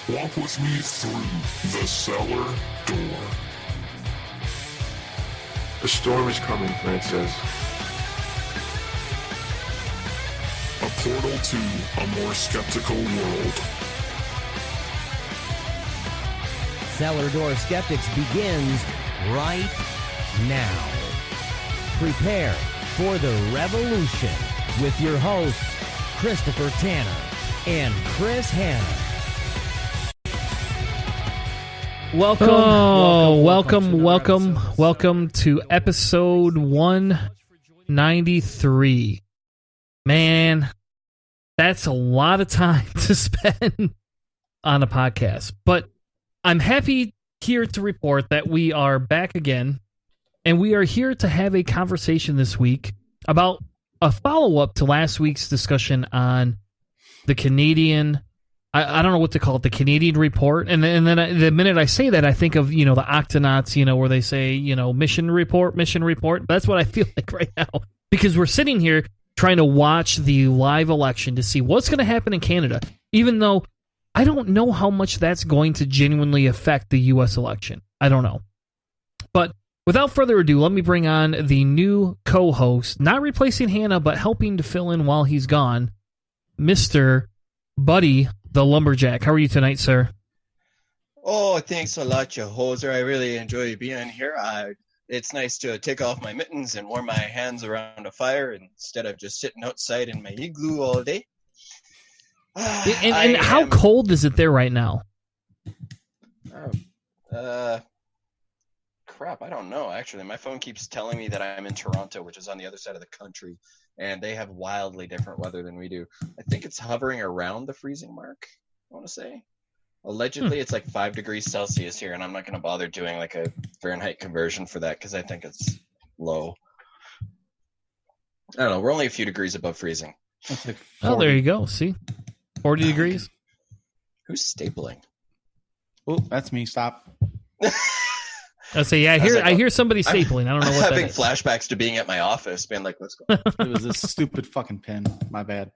Walk with me through the cellar door. A storm is coming, Francis. A portal to a more skeptical world. Cellar Door Skeptics begins right now. Prepare for the revolution with your hosts, Christopher Tanner and Chris Hanna. Welcome to episode 193. Man, that's a lot of time to spend on a podcast. But I'm happy here to report that we are back again, and we are here to have a conversation this week about a follow-up to last week's discussion on the Canadian, I don't know what to call it, the Canadian report. And then the minute I say that, I think of, the Octonauts, where they say, mission report. That's what I feel like right now. Because we're sitting here trying to watch the live election to see what's going to happen in Canada, even though I don't know how much that's going to genuinely affect the U.S. election. I don't know. But without further ado, let me bring on the new co-host, not replacing Hannah, but helping to fill in while he's gone, Mr. Buddy the Lumberjack. How are you tonight, sir? Oh, thanks a lot, you hoser. I really enjoy being here. It's nice to take off my mittens and warm my hands around a fire instead of just sitting outside in my igloo all day. And how cold is it there right now? Crap, I don't know, actually. My phone keeps telling me that I'm in Toronto, which is on the other side of the country, and they have wildly different weather than we do. I think it's hovering around the freezing mark, I want to say. Allegedly, it's like 5 degrees Celsius here, and I'm not going to bother doing like a Fahrenheit conversion for that because I think it's low. I don't know. We're only a few degrees above freezing. That's like 40. Oh, there you go. See? 40 degrees. Who's stapling? Oh, that's me. Stop. I say, yeah, I hear somebody stapling. I don't know what that is. I'm having flashbacks to being at my office, being like, what's going on? It was this stupid fucking pen. My bad.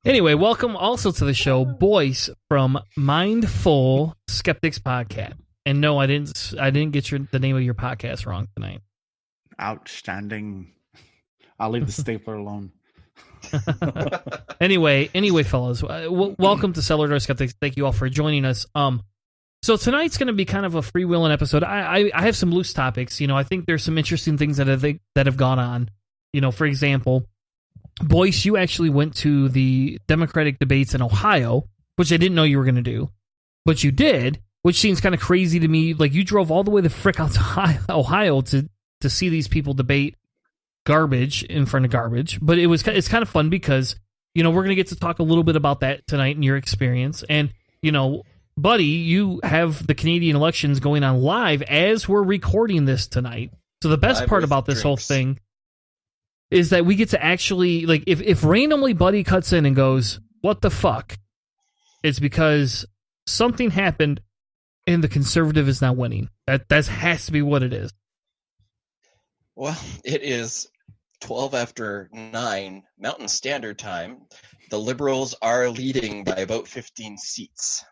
Anyway, welcome also to the show, Boyce from Mindful Skeptics Podcast. And no, I didn't get the name of your podcast wrong tonight. Outstanding. I'll leave the stapler alone. Anyway, fellas, welcome to Cellar Door Skeptics. Thank you all for joining us. So tonight's going to be kind of a freewheeling episode. I have some loose topics. I think there's some interesting things that have gone on. For example, Boyce, you actually went to the Democratic debates in Ohio, which I didn't know you were going to do, but you did, which seems kind of crazy to me. Like, you drove all the way the frick out to Ohio to see these people debate garbage in front of garbage. But it's kind of fun because, we're going to get to talk a little bit about that tonight and your experience. And, Buddy, you have the Canadian elections going on live as we're recording this tonight. So the best part about this whole thing is that we get to actually, like, if randomly Buddy cuts in and goes, what the fuck? It's because something happened and the Conservative is now winning. That has to be what it is. Well, it is 12 after 9 Mountain Standard Time. The Liberals are leading by about 15 seats.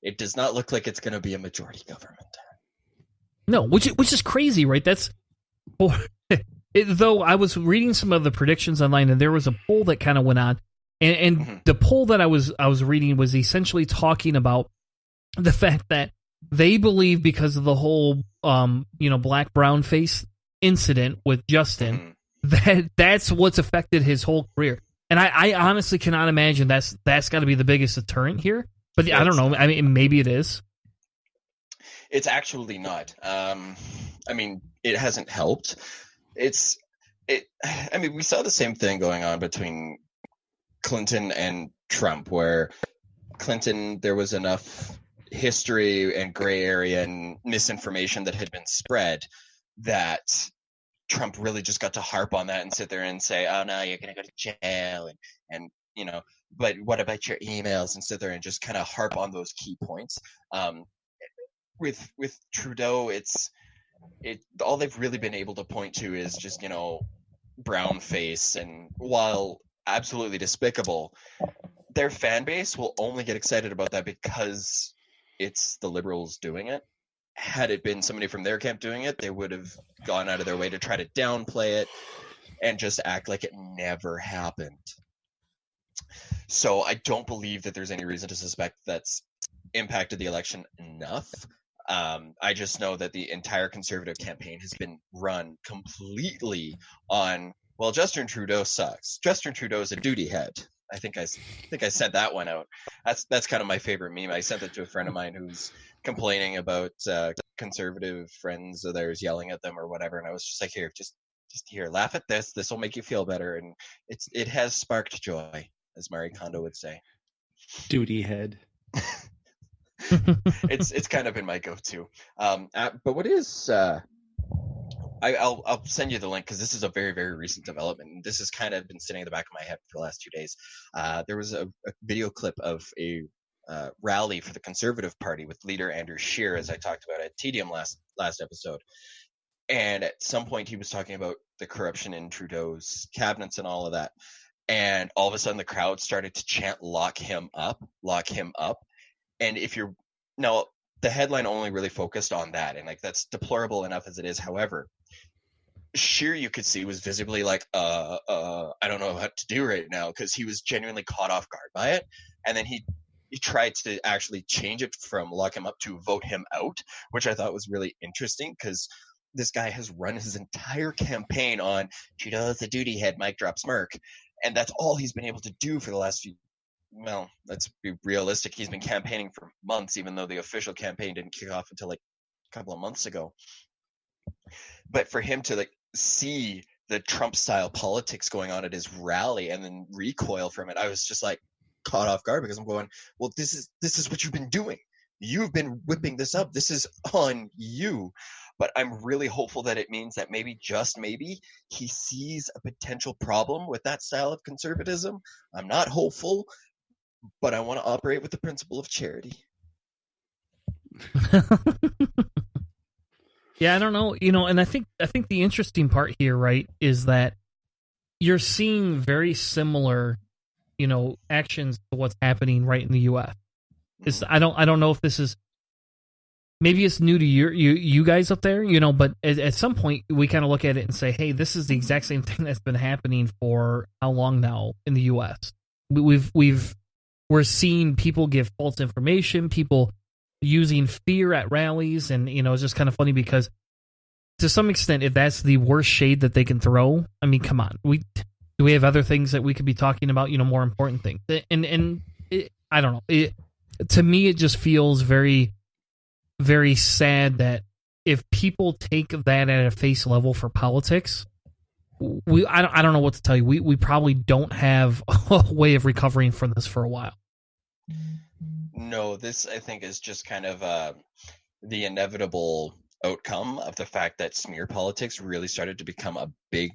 It does not look like it's going to be a majority government. No, which is crazy, right? Though I was reading some of the predictions online, and there was a poll that kind of went on, and the poll that I was reading was essentially talking about the fact that they believe because of the whole black brown face incident with Justin, that's what's affected his whole career. And I honestly cannot imagine that's got to be the biggest deterrent here. But I don't know. I mean, maybe it is. It's actually not. It hasn't helped. We saw the same thing going on between Clinton and Trump, where Clinton, there was enough history and gray area and misinformation that had been spread that Trump really just got to harp on that and sit there and say, oh, no, you're going to go to jail. And but what about your emails? And sit there and just kind of harp on those key points. With Trudeau, all they've really been able to point to is just, brown face. And while absolutely despicable, their fan base will only get excited about that because it's the Liberals doing it. Had it been somebody from their camp doing it, they would have gone out of their way to try to downplay it and just act like it never happened. So I don't believe that there's any reason to suspect that's impacted the election enough. I just know that the entire Conservative campaign has been run completely on, well, Justin Trudeau sucks. Justin Trudeau is a duty head. I think I sent that one out. That's kind of my favorite meme. I sent it to a friend of mine who's complaining about Conservative friends of theirs yelling at them or whatever, and I was just like, here, just here, laugh at this. This will make you feel better, and it has sparked joy, as Marie Kondo would say. Duty head. It's kind of been my go-to. But what is I'll send you the link because this is a very, very recent development. And this has kind of been sitting in the back of my head for the last 2 days. There was a video clip of a rally for the Conservative Party with leader Andrew Scheer, as I talked about at Tedium last episode. And at some point he was talking about the corruption in Trudeau's cabinets and all of that. And all of a sudden the crowd started to chant, lock him up. And the headline only really focused on that, and like that's deplorable enough as it is. However, Scheer, you could see, was visibly like, I don't know what to do right now, because he was genuinely caught off guard by it. And then he tried to actually change it from lock him up to vote him out, which I thought was really interesting, because this guy has run his entire campaign on Trudeau's the duty head, mic drop smirk, and that's all he's been able to do for the last few. Well, let's be realistic. He's been campaigning for months, even though the official campaign didn't kick off until like a couple of months ago. But for him to like see the Trump-style politics going on at his rally and then recoil from it, I was just like caught off guard, because I'm going, well, this is what you've been doing. You've been whipping this up. This is on you. But I'm really hopeful that it means that maybe, just maybe, he sees a potential problem with that style of conservatism. I'm not hopeful, but I want to operate with the principle of charity. Yeah, I don't know, and I think the interesting part here, right, is that you're seeing very similar, actions to what's happening right in the U.S. I don't know if this is, maybe it's new to you guys up there, but at some point we kind of look at it and say, hey, this is the exact same thing that's been happening for how long now in the U.S. We're seeing people give false information, people using fear at rallies, and it's just kind of funny because to some extent, if that's the worst shade that they can throw, I mean, come on, do we have other things that we could be talking about, more important things? And I don't know. To me, it just feels very, very sad that if people take that at a face level for politics, I don't know what to tell you. We probably don't have a way of recovering from this for a while. No, this I think is just kind of the inevitable outcome of the fact that smear politics really started to become a big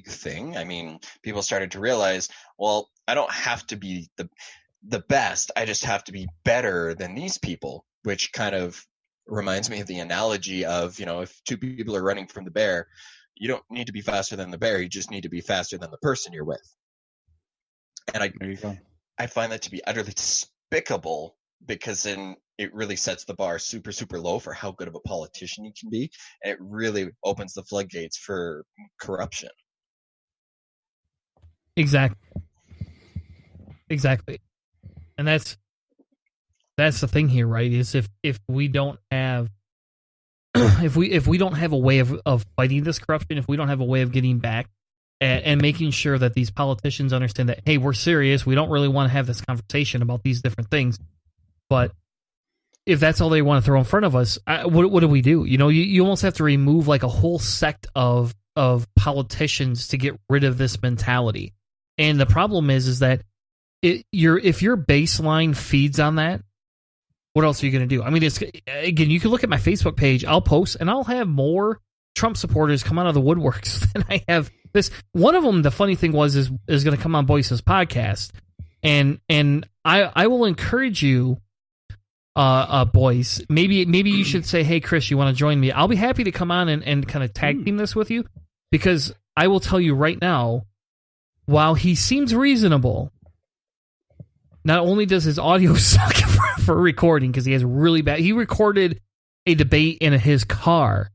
thing. I mean, people started to realize, well, I don't have to be the best. I just have to be better than these people, which kind of reminds me of the analogy of, if two people are running from the bear, you don't need to be faster than the bear. You just need to be faster than the person you're with. And There you go. I find that to be utterly despicable, because then it really sets the bar super, super low for how good of a politician you can be. And it really opens the floodgates for corruption. Exactly. And that's the thing here, right? Is if we don't have if we don't have a way of fighting this corruption, if we don't have a way of getting back and making sure that these politicians understand that, hey, we're serious, we don't really want to have this conversation about these different things, but if that's all they want to throw in front of us, what do we do? You almost have to remove like a whole sect of politicians to get rid of this mentality. And the problem is that if your baseline feeds on that, what else are you going to do? I mean, again, you can look at my Facebook page. I'll post, and I'll have more Trump supporters come out of the woodworks than I have this. One of them, the funny thing is going to come on Boyce's podcast, and I will encourage you, Boyce. Maybe you should say, hey, Chris, you want to join me? I'll be happy to come on and kind of tag team this with you, because I will tell you right now, while he seems reasonable, not only does his audio suck for recording because he has really bad. He recorded a debate in his car.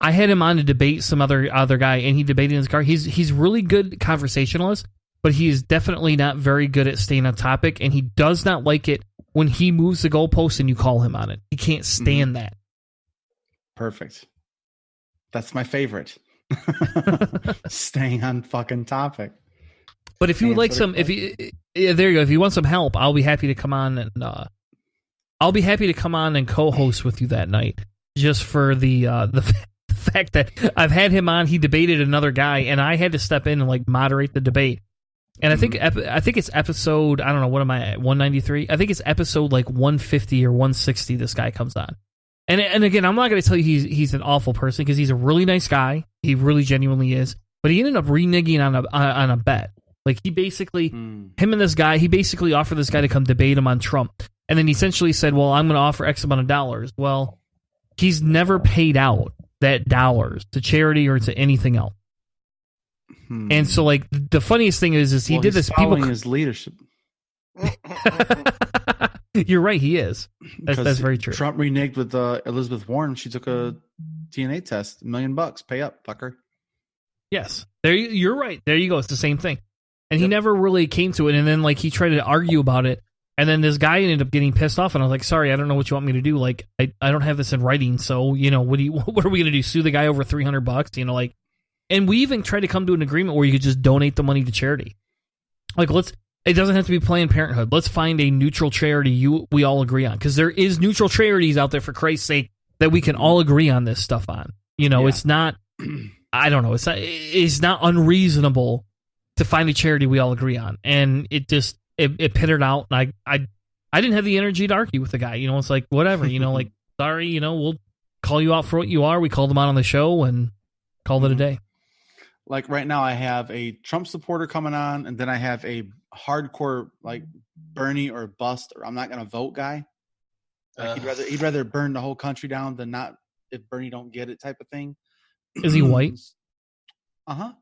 I had him on to debate some other guy, and he debated in his car. He's really good conversationalist, but he is definitely not very good at staying on topic, and he does not like it when he moves the goalpost and you call him on it. He can't stand that. Perfect. That's my favorite. Staying on fucking topic. But if you would like there you go. If you want some help, I'll be happy to come on and co-host with you that night. Just for the fact that I've had him on, he debated another guy, and I had to step in and like moderate the debate. And I think it's episode, I don't know, what am I at, 193? I think it's episode like 150 or 160 this guy comes on. And again, I'm not going to tell you he's an awful person because he's a really nice guy. He really genuinely is. But he ended up reneging on a bet. Like he basically, him and this guy, he basically offered this guy to come debate him on Trump. And then he essentially said, well, I'm going to offer X amount of dollars. Well, he's never paid out that dollars to charity or to anything else. And so, like, the funniest thing is he did this. Following his leadership. You're right. He is. That's very true. Trump reneged with Elizabeth Warren. She took a DNA test. $1 million. Pay up, fucker. Yes. You're right. There you go. It's the same thing. And he never really came to it. And then, like, he tried to argue about it. And then this guy ended up getting pissed off. And I was like, sorry, I don't know what you want me to do. Like, I don't have this in writing. So, you know, what are we going to do? Sue the guy over $300? You know, like. And we even tried to come to an agreement where you could just donate the money to charity. Like, it doesn't have to be Planned Parenthood. Let's find a neutral charity we all agree on. Because there is neutral charities out there, for Christ's sake, that we can all agree on this stuff on. You know, It's not, I don't know, it's not unreasonable to find a charity we all agree on. And it just, it pittered out. And I didn't have the energy to argue with the guy. You know, it's like, whatever, you know, like, sorry, you know, we'll call you out for what you are. We called him out on the show and called it a day. Like right now, I have a Trump supporter coming on, and then I have a hardcore like Bernie or bust, or I'm not going to vote guy. Like he'd rather burn the whole country down than not if Bernie don't get it type of thing. Is he white? So,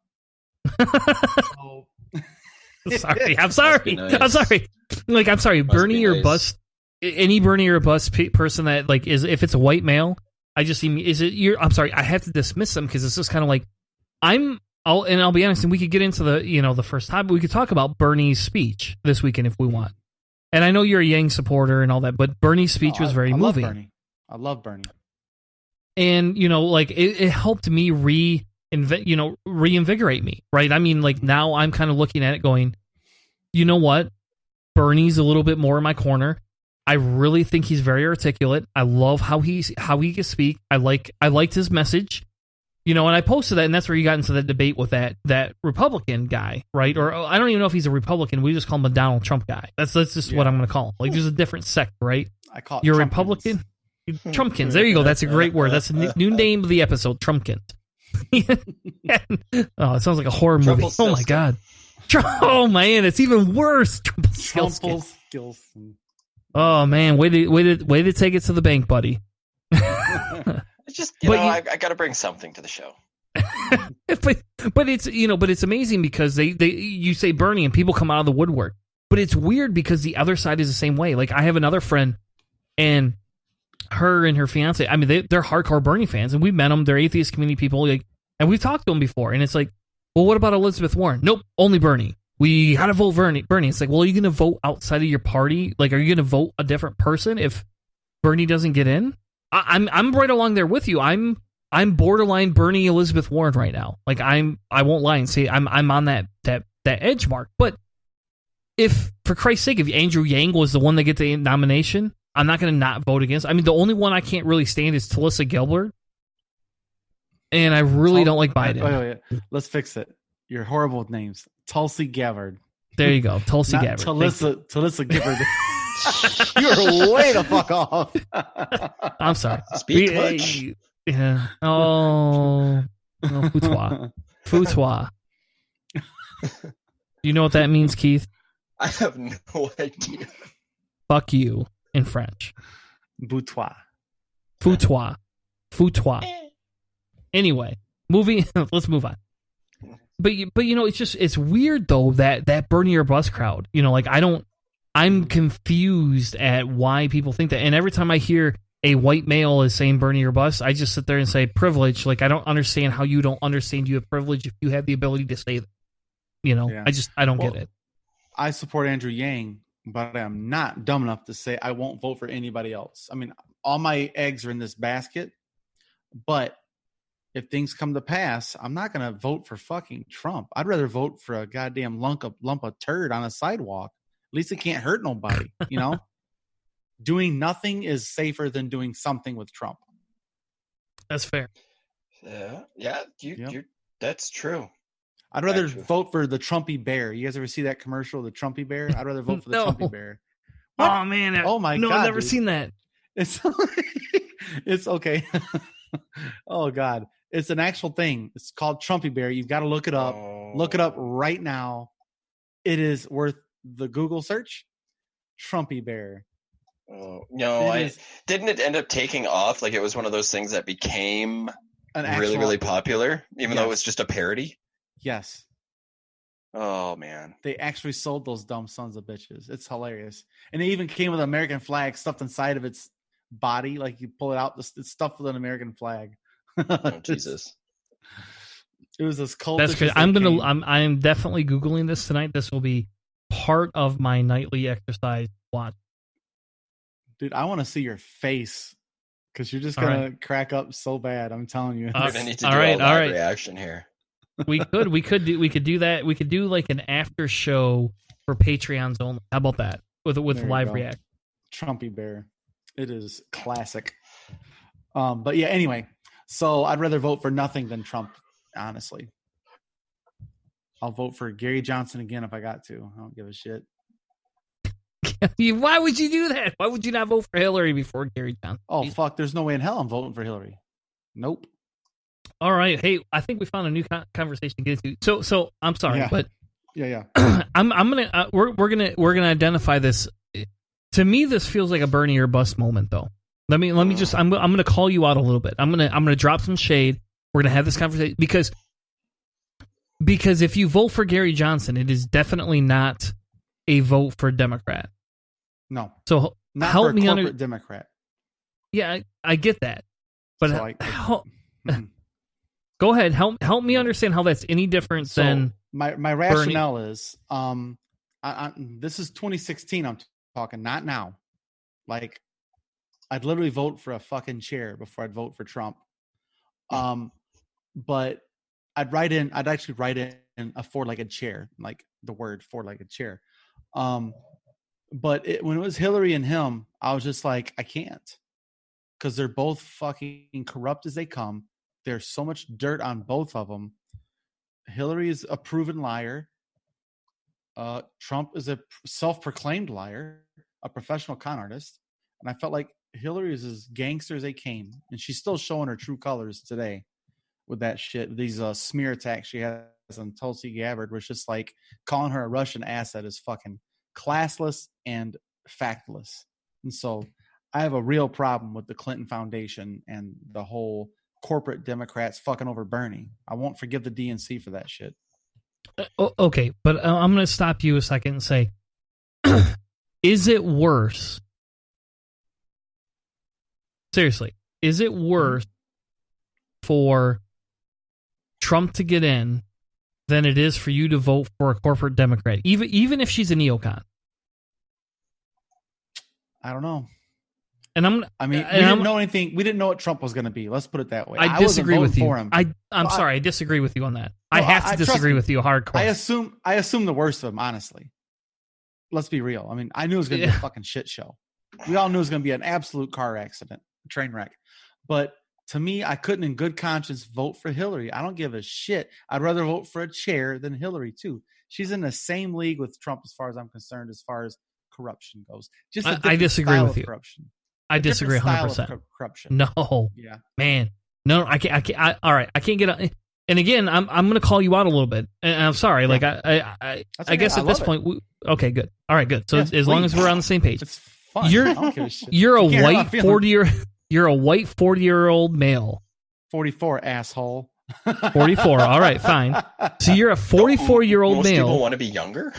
sorry, I'm sorry. Nice. I'm sorry. Like, I'm sorry. Must Bernie or bust. Any Bernie or bust person that like is, if it's a white male, I just see. Is it? I'm sorry. I have to dismiss them because it's just kind of like I'll be honest, and we could get into the first time, but we could talk about Bernie's speech this weekend if we want. And I know you're a Yang supporter and all that, but Bernie's speech was very moving. I love Bernie. And, you know, like it helped me reinvigorate me, right? I mean, like now I'm kind of looking at it going, you know what? Bernie's a little bit more in my corner. I really think he's very articulate. I love how he can speak. I liked his message. You know, and I posted that, and that's where you got into that debate with that Republican guy, right? Or I don't even know if he's a Republican. We just call him a Donald Trump guy. That's just what I'm going to call him. Like, there's a different sect, right? I call it You're Trumpkins. Republican? Trumpkins. There you go. That's a great word. That's a new name of the episode, Trumpkins. Oh, it sounds like a horror movie. Oh, my God. Oh, man, it's even worse. Trumpelstiltskin. Oh, man, way to take it to the bank, buddy. It's just, I got to bring something to the show. but it's amazing because you say Bernie and people come out of the woodwork. But it's weird because the other side is the same way. Like, I have another friend, and her and her fiance, I mean, they're hardcore Bernie fans, and we've met them. They're atheist community people, like, and we've talked to them before. And it's like, well, what about Elizabeth Warren? Nope, only Bernie. We got to vote Bernie. It's like, well, are you going to vote outside of your party? Like, are you going to vote a different person if Bernie doesn't get in? I'm right along there with you. I'm borderline Bernie Elizabeth Warren right now. Like I won't lie and say I'm on that edge mark. But if, for Christ's sake, if Andrew Yang was the one that get the nomination, I'm not going to not vote against. I mean, the only one I can't really stand is Tulsi Gabbard, and I really don't like Biden. Wait. Let's fix it. You're horrible with names. Tulsi Gabbard. There you go. Tulsi Gabbard. Tulsi Gabbard. You're way the fuck off. I'm sorry. Speak much. Yeah. Oh, Foutois. You know what that means, Keith? I have no idea. Fuck you in French. Boutois. Foutois. Anyway, let's move on. But you know, it's weird though that Bernie or bust crowd. You know, like I don't I'm confused at why people think that. And every time I hear a white male is saying Bernie or bust, I just sit there and say privilege. Like, I don't understand how you don't understand you have privilege if you have the ability to say that. You know, Yeah. I don't get it. I support Andrew Yang, but I'm not dumb enough to say I won't vote for anybody else. I mean, all my eggs are in this basket, but if things come to pass, I'm not going to vote for fucking Trump. I'd rather vote for a goddamn lump of turd on a sidewalk. At least it can't hurt nobody, you know? Doing nothing is safer than doing something with Trump. That's fair. Yeah, that's true. I'd rather vote for the Trumpy bear. You guys ever see that commercial, the Trumpy bear? I'd rather vote for the Trumpy bear. What? Oh, man. Oh, my no, God. I've never dude. seen that. It's okay. Oh, God. It's an actual thing. It's called Trumpy bear. You've got to look it up. Look it up right now. It is worth the Google search. Trumpy bear. Oh, no, didn't it end up taking off? Like, it was one of those things that became really, really popular, even though it was just a parody? Yes. Oh, man. They actually sold those dumb sons of bitches. It's hilarious. And it even came with an American flag stuffed inside of its body. Like, you pull it out, it's stuffed with an American flag. Oh, Jesus. It was this cult. That's good. I'm definitely Googling this tonight. This will be part of my nightly exercise watch. Dude, I want to see your face because you're just going to crack up so bad. I'm telling you. We're gonna need to do a live reaction here. We could do that. We could do like an after show for Patreons only. How about that? With live react. Trumpy bear. It is classic. But yeah, anyway. So I'd rather vote for nothing than Trump, honestly. I'll vote for Gary Johnson again if I got to. I don't give a shit. Why would you do that? Why would you not vote for Hillary before Gary Johnson? Oh, fuck. There's no way in hell I'm voting for Hillary. Nope. All right. Hey, I think we found a new conversation to get into. So I'm sorry, but yeah. I'm gonna we're gonna identify this. To me, this feels like a Bernie or bust moment, though. Let me just I'm gonna call you out a little bit. I'm gonna drop some shade. We're gonna have this conversation because if you vote for Gary Johnson, it is definitely not a vote for Democrat. No. So not help for a me corporate Democrat. Yeah, I get that, but So go ahead. Help me understand how that's any different than my rationale is this is 2016. I'm talking, not now. Like, I'd literally vote for a fucking chair before I'd vote for Trump. But I'd actually write in a four-legged chair, like the word four-legged chair. But when it was Hillary and him, I was just like, I can't, because they're both fucking corrupt as they come. There's so much dirt on both of them. Hillary is a proven liar. Trump is a self-proclaimed liar, a professional con artist. And I felt like Hillary is as gangster as they came. And she's still showing her true colors today with that shit. These smear attacks she has on Tulsi Gabbard, was just like calling her a Russian asset is fucking classless and factless. And so I have a real problem with the Clinton Foundation and the whole corporate Democrats fucking over Bernie. I won't forgive the DNC for that shit. Okay, but I'm going to stop you a second and say, is it worse? Seriously, is it worse for Trump to get in than it is for you to vote for a corporate Democrat, even if she's a neocon? I don't know. And we didn't know anything. We didn't know what Trump was going to be. Let's put it that way. I disagree with you. For him. I'm sorry. I disagree with you on that. I have to disagree with you hardcore. I assume the worst of him, honestly. Let's be real. I mean, I knew it was going to be a fucking shit show. We all knew it was going to be an absolute car accident, train wreck. But to me, I couldn't in good conscience vote for Hillary. I don't give a shit. I'd rather vote for a chair than Hillary, too. She's in the same league with Trump as far as I'm concerned, as far as corruption goes. Just I disagree with you. Corruption. I disagree 100%. Corruption. No. Yeah. Man. No, I can't. All right. I can't get. And again, I'm going to call you out a little bit. And I'm sorry. Yeah. Like I guess at this point. Okay, good. All right, good. So as long as we're on the same page, it's fun. You're a white 40-year-old male. 44, asshole. 44. All right, fine. So you're a 44-year-old male. Most people want to be younger.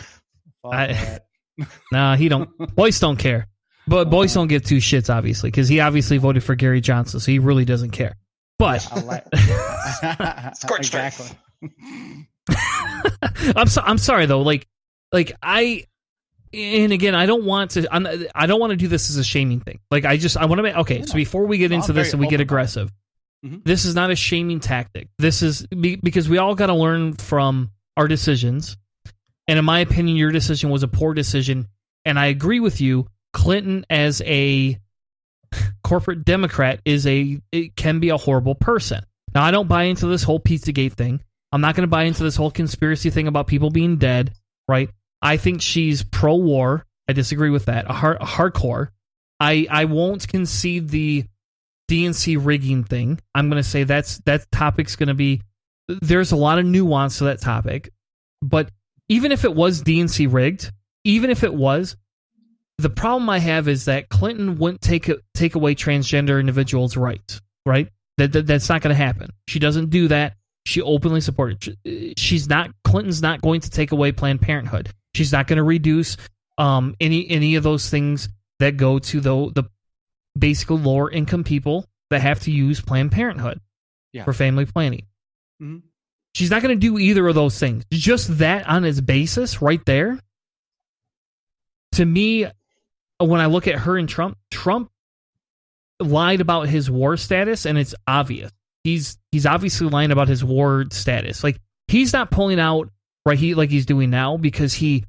Nah, he don't. Boyce don't care. But Boyce don't give two shits, obviously, because he obviously voted for Gary Johnson, so he really doesn't care. But Scorched exactly. I'm sorry though. Like and again, I don't want to. I don't want to do this as a shaming thing. Like I want to make okay. So before we get into this and we get aggressive, this is not a shaming tactic. This is because we all got to learn from our decisions. And in my opinion, your decision was a poor decision. And I agree with you. Clinton, as a corporate Democrat, it can be a horrible person. Now, I don't buy into this whole Pizzagate thing. I'm not going to buy into this whole conspiracy thing about people being dead, right? I think she's pro-war. I disagree with that. Hardcore. I won't concede the DNC rigging thing. I'm going to say that topic's going to be... There's a lot of nuance to that topic. But even if it was DNC rigged, even if it was, the problem I have is that Clinton wouldn't take away transgender individuals' rights, right? That's not going to happen. She doesn't do that. She openly supported. Clinton's not going to take away Planned Parenthood. She's not going to reduce any of those things that go to the basically lower income people that have to use Planned Parenthood for family planning. Mm-hmm. She's not going to do either of those things. Just that on its basis right there. To me, when I look at her and Trump lied about his war status, and it's obvious. He's obviously lying about his war status. Like, he's not pulling out like he's doing now because he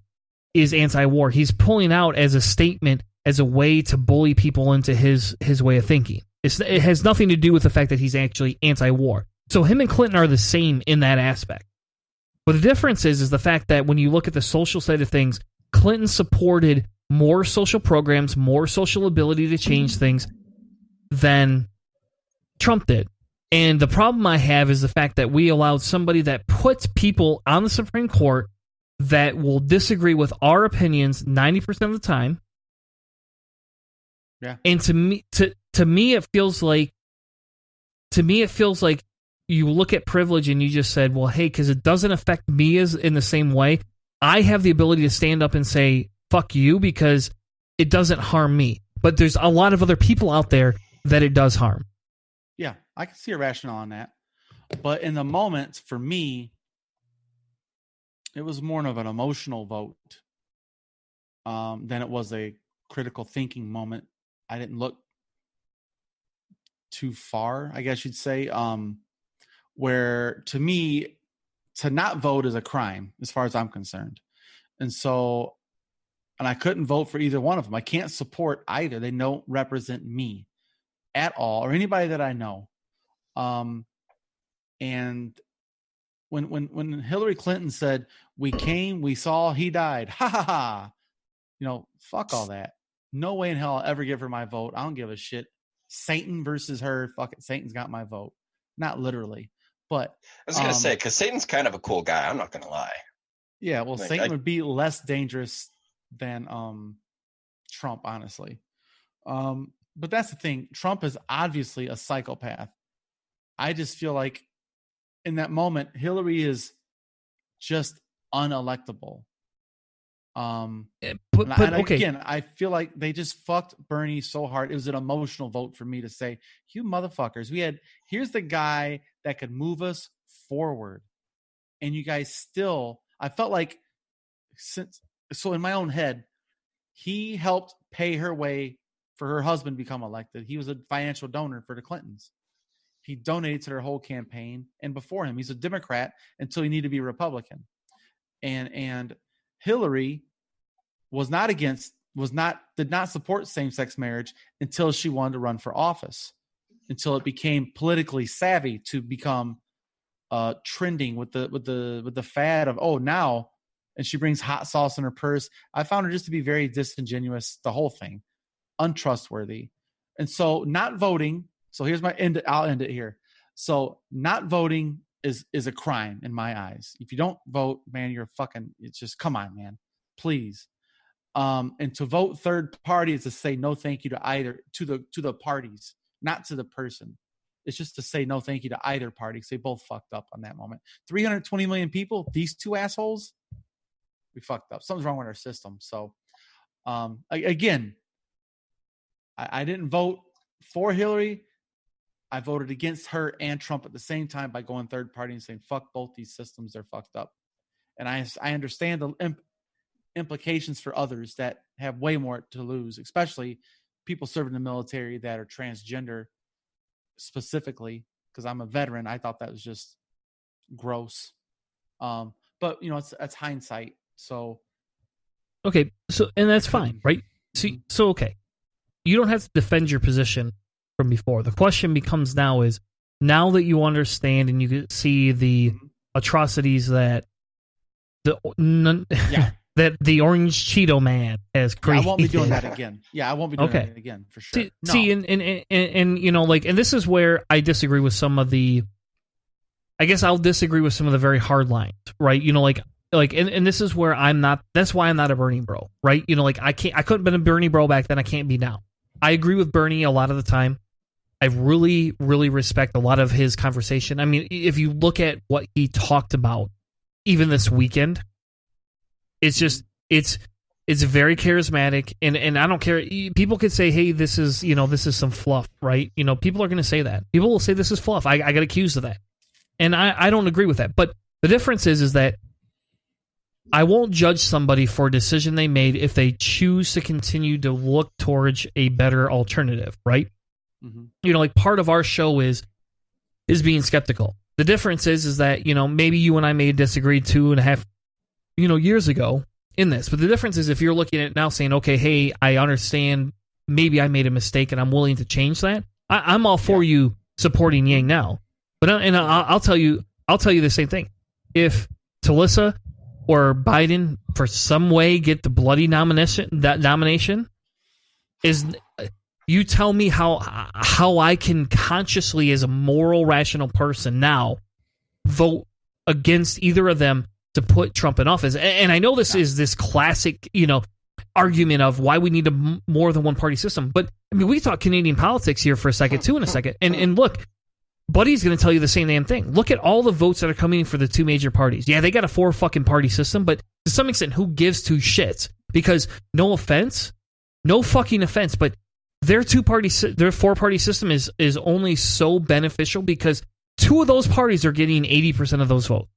is anti-war. He's pulling out as a statement, as a way to bully people into his way of thinking. It has nothing to do with the fact that he's actually anti-war. So him and Clinton are the same in that aspect. But the difference is the fact that when you look at the social side of things, Clinton supported more social programs, more social ability to change things than Trump did. And the problem I have is the fact that we allowed somebody that puts people on the Supreme Court that will disagree with our opinions 90% of the time. Yeah. And to me it feels like you look at privilege and you just said, well, hey, because it doesn't affect me as in the same way, I have the ability to stand up and say, fuck you, because it doesn't harm me. But there's a lot of other people out there that it does harm. Yeah, I can see a rationale on that. But in the moment, for me, it was more of an emotional vote than it was a critical thinking moment. I didn't look too far, I guess you'd say, where to me, to not vote is a crime as far as I'm concerned. And I couldn't vote for either one of them. I can't support either. They don't represent me at all, or anybody that I know. And when Hillary Clinton said, we came, we saw, he died, ha ha ha, fuck all that. No way in hell I'll ever give her my vote. I don't give a shit. Satan versus her, fuck it, Satan's got my vote. Not literally, but I was gonna say, because Satan's kind of a cool guy. I'm not gonna lie. Yeah, well, Satan would be less dangerous than Trump, honestly. But that's the thing. Trump is obviously a psychopath. I just feel like in that moment, Hillary is just unelectable. Okay. Again, I feel like they just fucked Bernie so hard. It was an emotional vote for me to say, you motherfuckers, here's the guy that could move us forward. And you guys still, I felt like, so in my own head, he helped pay her way for her husband to become elected. He was a financial donor for the Clintons. He donated to their whole campaign. And before him, he's a Democrat until he needed to be a Republican. And Hillary did not support same-sex marriage until she wanted to run for office, until it became politically savvy to become trending with the fad of now, and she brings hot sauce in her purse. I found her just to be very disingenuous, the whole thing, untrustworthy. And so not voting, so here's my end, I'll end it here. So not voting is a crime in my eyes. If you don't vote, man, it's just, come on, man, please. And to vote third party is to say no thank you to the parties, not to the person. It's just to say no thank you to either party because they both fucked up on that moment. 320 million people, these two assholes, we fucked up. Something's wrong with our system. So Again, I didn't vote for Hillary. I voted against her and Trump at the same time by going third party and saying, fuck both these systems. They're fucked up. And I understand the implications for others that have way more to lose, especially people serving in the military that are transgender specifically, because I'm a veteran. I thought that was just gross. But, that's hindsight. So. Okay. So, and that's fine, right? So, okay. You don't have to defend your position from before. The question becomes now that you understand and you can see the atrocities that that the Orange Cheeto Man has created. I won't be doing that again. Yeah, I won't be doing that again for sure. See, and this is where I disagree with some of the. I guess I'll disagree with some of the very hard lines, right? And this is where I'm not. That's why I'm not a Bernie bro, right? I couldn't been a Bernie bro back then. I can't be now. I agree with Bernie a lot of the time. I really, really respect a lot of his conversation. I mean, if you look at what he talked about, even this weekend, it's just it's very charismatic, and I don't care. People could say, "Hey, this is some fluff," right? People are going to say that. People will say this is fluff. I got accused of that, and I don't agree with that. But the difference is that I won't judge somebody for a decision they made if they choose to continue to look towards a better alternative, right? Mm-hmm. Part of our show is being skeptical. The difference is that, maybe you and I may disagree 2.5, years ago in this. But the difference is if you're looking at it now saying, okay, hey, I understand maybe I made a mistake and I'm willing to change that. I'm all for you supporting Yang now. But I'll tell you the same thing. If Talissa or Biden for some way get the bloody nomination is, you tell me how I can consciously, as a moral, rational person now, vote against either of them to put Trump in office. And I know this is this classic, argument of why we need a more than one party system. But I mean, we talk Canadian politics here for a second too, in a second. And look, Buddy's going to tell you the same damn thing. Look at all the votes that are coming in for the two major parties. Yeah, they got a 4 fucking party system, but to some extent, who gives two shits? Because no fucking offense, but their 4-party system is only so beneficial because 2 of those parties are getting 80% of those votes.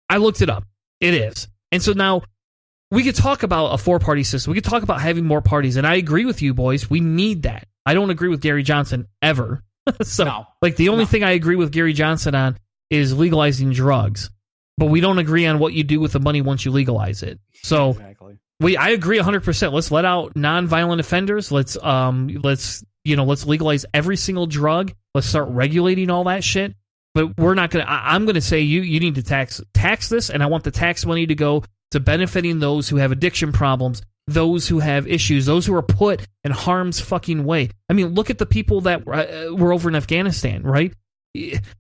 I looked it up. It is. And so now we could talk about a 4-party system. We could talk about having more parties. And I agree with you, boys. We need that. I don't agree with Gary Johnson ever. The only thing I agree with Gary Johnson on is legalizing drugs. But we don't agree on what you do with the money once you legalize it. So exactly. I agree 100%. Let's let out non-violent offenders. Let's legalize every single drug. Let's start regulating all that shit. But we're not going to. I'm going to say you need to tax this, and I want the tax money to go to benefiting those who have addiction problems, those who have issues, those who are put in harm's fucking way. I mean, look at the people that were over in Afghanistan, right?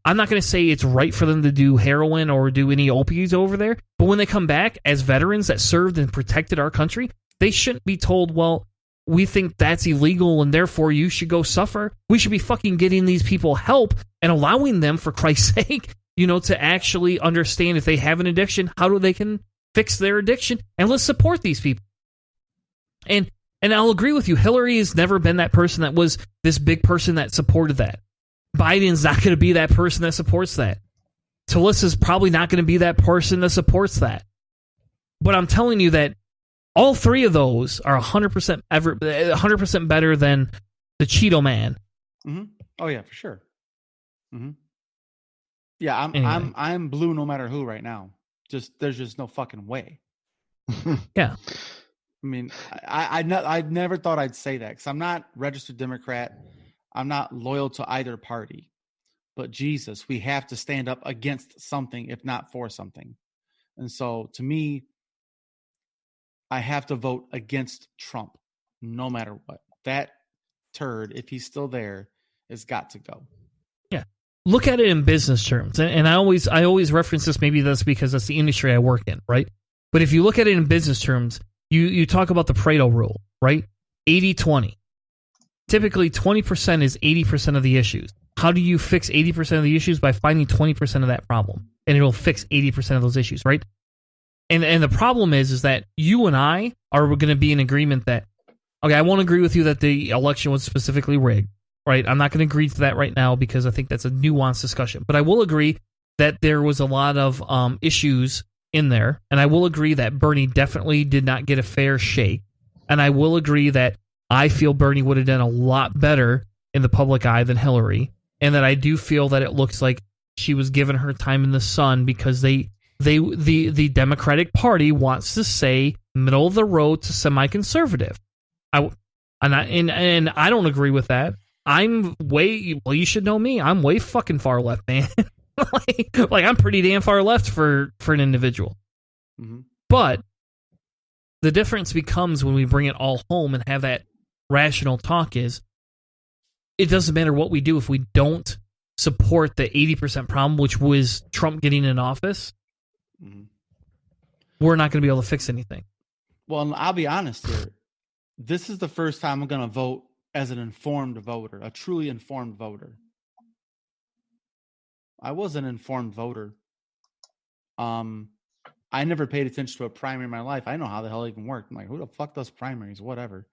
I'm not going to say it's right for them to do heroin or do any opiates over there, but when they come back as veterans that served and protected our country, they shouldn't be told, well, we think that's illegal and therefore you should go suffer. We should be fucking getting these people help and allowing them, for Christ's sake, to actually understand if they have an addiction, how they can fix their addiction, and let's support these people. And I'll agree with you, Hillary has never been that person that was this big person that supported that. Biden's not going to be that person that supports that. Talissa's probably not going to be that person that supports that. But I'm telling you that all 3 of those are 100% better than the Cheeto Man. Mm-hmm. Oh yeah, for sure. Mm-hmm. Yeah, Anyway. I'm blue no matter who right now. There's just no fucking way. Yeah. I mean, I never thought I'd say that because I'm not registered Democrat. I'm not loyal to either party. But Jesus, we have to stand up against something, if not for something. And so, to me, I have to vote against Trump, no matter what. That turd, if he's still there, has got to go. Yeah. Look at it in business terms. And I always reference this, maybe that's because that's the industry I work in, right? But if you look at it in business terms, you talk about the Pareto rule, right? 80-20. Typically, 20% is 80% of the issues. How do you fix 80% of the issues? By finding 20% of that problem. And it'll fix 80% of those issues, right? And the problem is that you and I are going to be in agreement that, okay, I won't agree with you that the election was specifically rigged, right? I'm not going to agree to that right now because I think that's a nuanced discussion. But I will agree that there was a lot of issues in there, and I will agree that Bernie definitely did not get a fair shake. And I will agree that I feel Bernie would have done a lot better in the public eye than Hillary, and that I do feel that it looks like she was given her time in the sun because the Democratic Party wants to say middle of the road to semi-conservative. I don't agree with that. Well, you should know me. I'm way fucking far left, man. like I'm pretty damn far left for an individual. Mm-hmm. But the difference becomes when we bring it all home and have that rational talk is it doesn't matter what we do if we don't support the 80% problem, which was Trump getting in office. Mm-hmm. We're not going to be able to fix anything. Well, and I'll be honest here. This is the first time I'm going to vote as an informed voter, a truly informed voter. I was an informed voter. I never paid attention to a primary in my life. I know how the hell it even worked. I'm like, who the fuck does primaries? Whatever.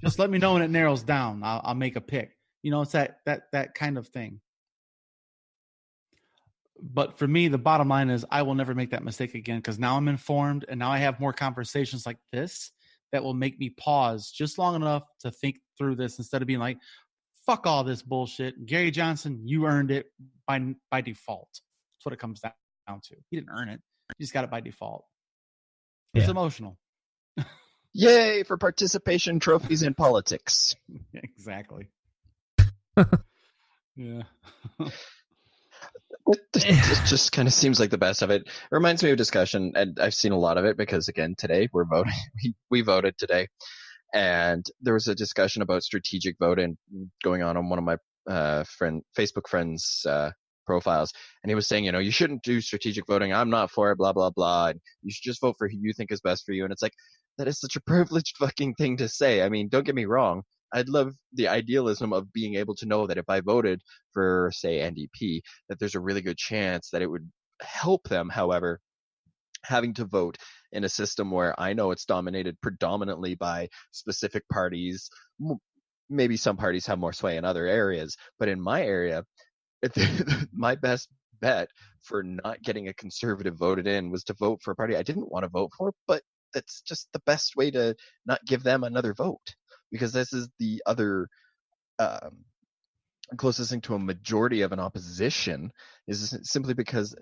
Just let me know when it narrows down. I'll make a pick. You know, it's that kind of thing. But for me, the bottom line is I will never make that mistake again because now I'm informed and now I have more conversations like this that will make me pause just long enough to think through this instead of being like, fuck all this bullshit. Gary Johnson, you earned it by default. That's what it comes down to. He didn't earn it. He just got it by default. It's emotional. Yay for participation trophies in politics. Exactly. Yeah. It just kind of seems like the best of it. It reminds me of discussion, and I've seen a lot of it because, again, today we're voting. We voted today, and there was a discussion about strategic voting going on one of my Facebook friends' profiles, and he was saying, you shouldn't do strategic voting. I'm not for it, blah, blah, blah. And you should just vote for who you think is best for you. And it's like, that is such a privileged fucking thing to say. I mean, don't get me wrong. I'd love the idealism of being able to know that if I voted for, say, NDP, that there's a really good chance that it would help them. However, having to vote in a system where I know it's dominated predominantly by specific parties, maybe some parties have more sway in other areas, but in my area, my best bet for not getting a conservative voted in was to vote for a party I didn't want to vote for, but that's just the best way to not give them another vote. Because this is the other closest thing to a majority of an opposition is simply because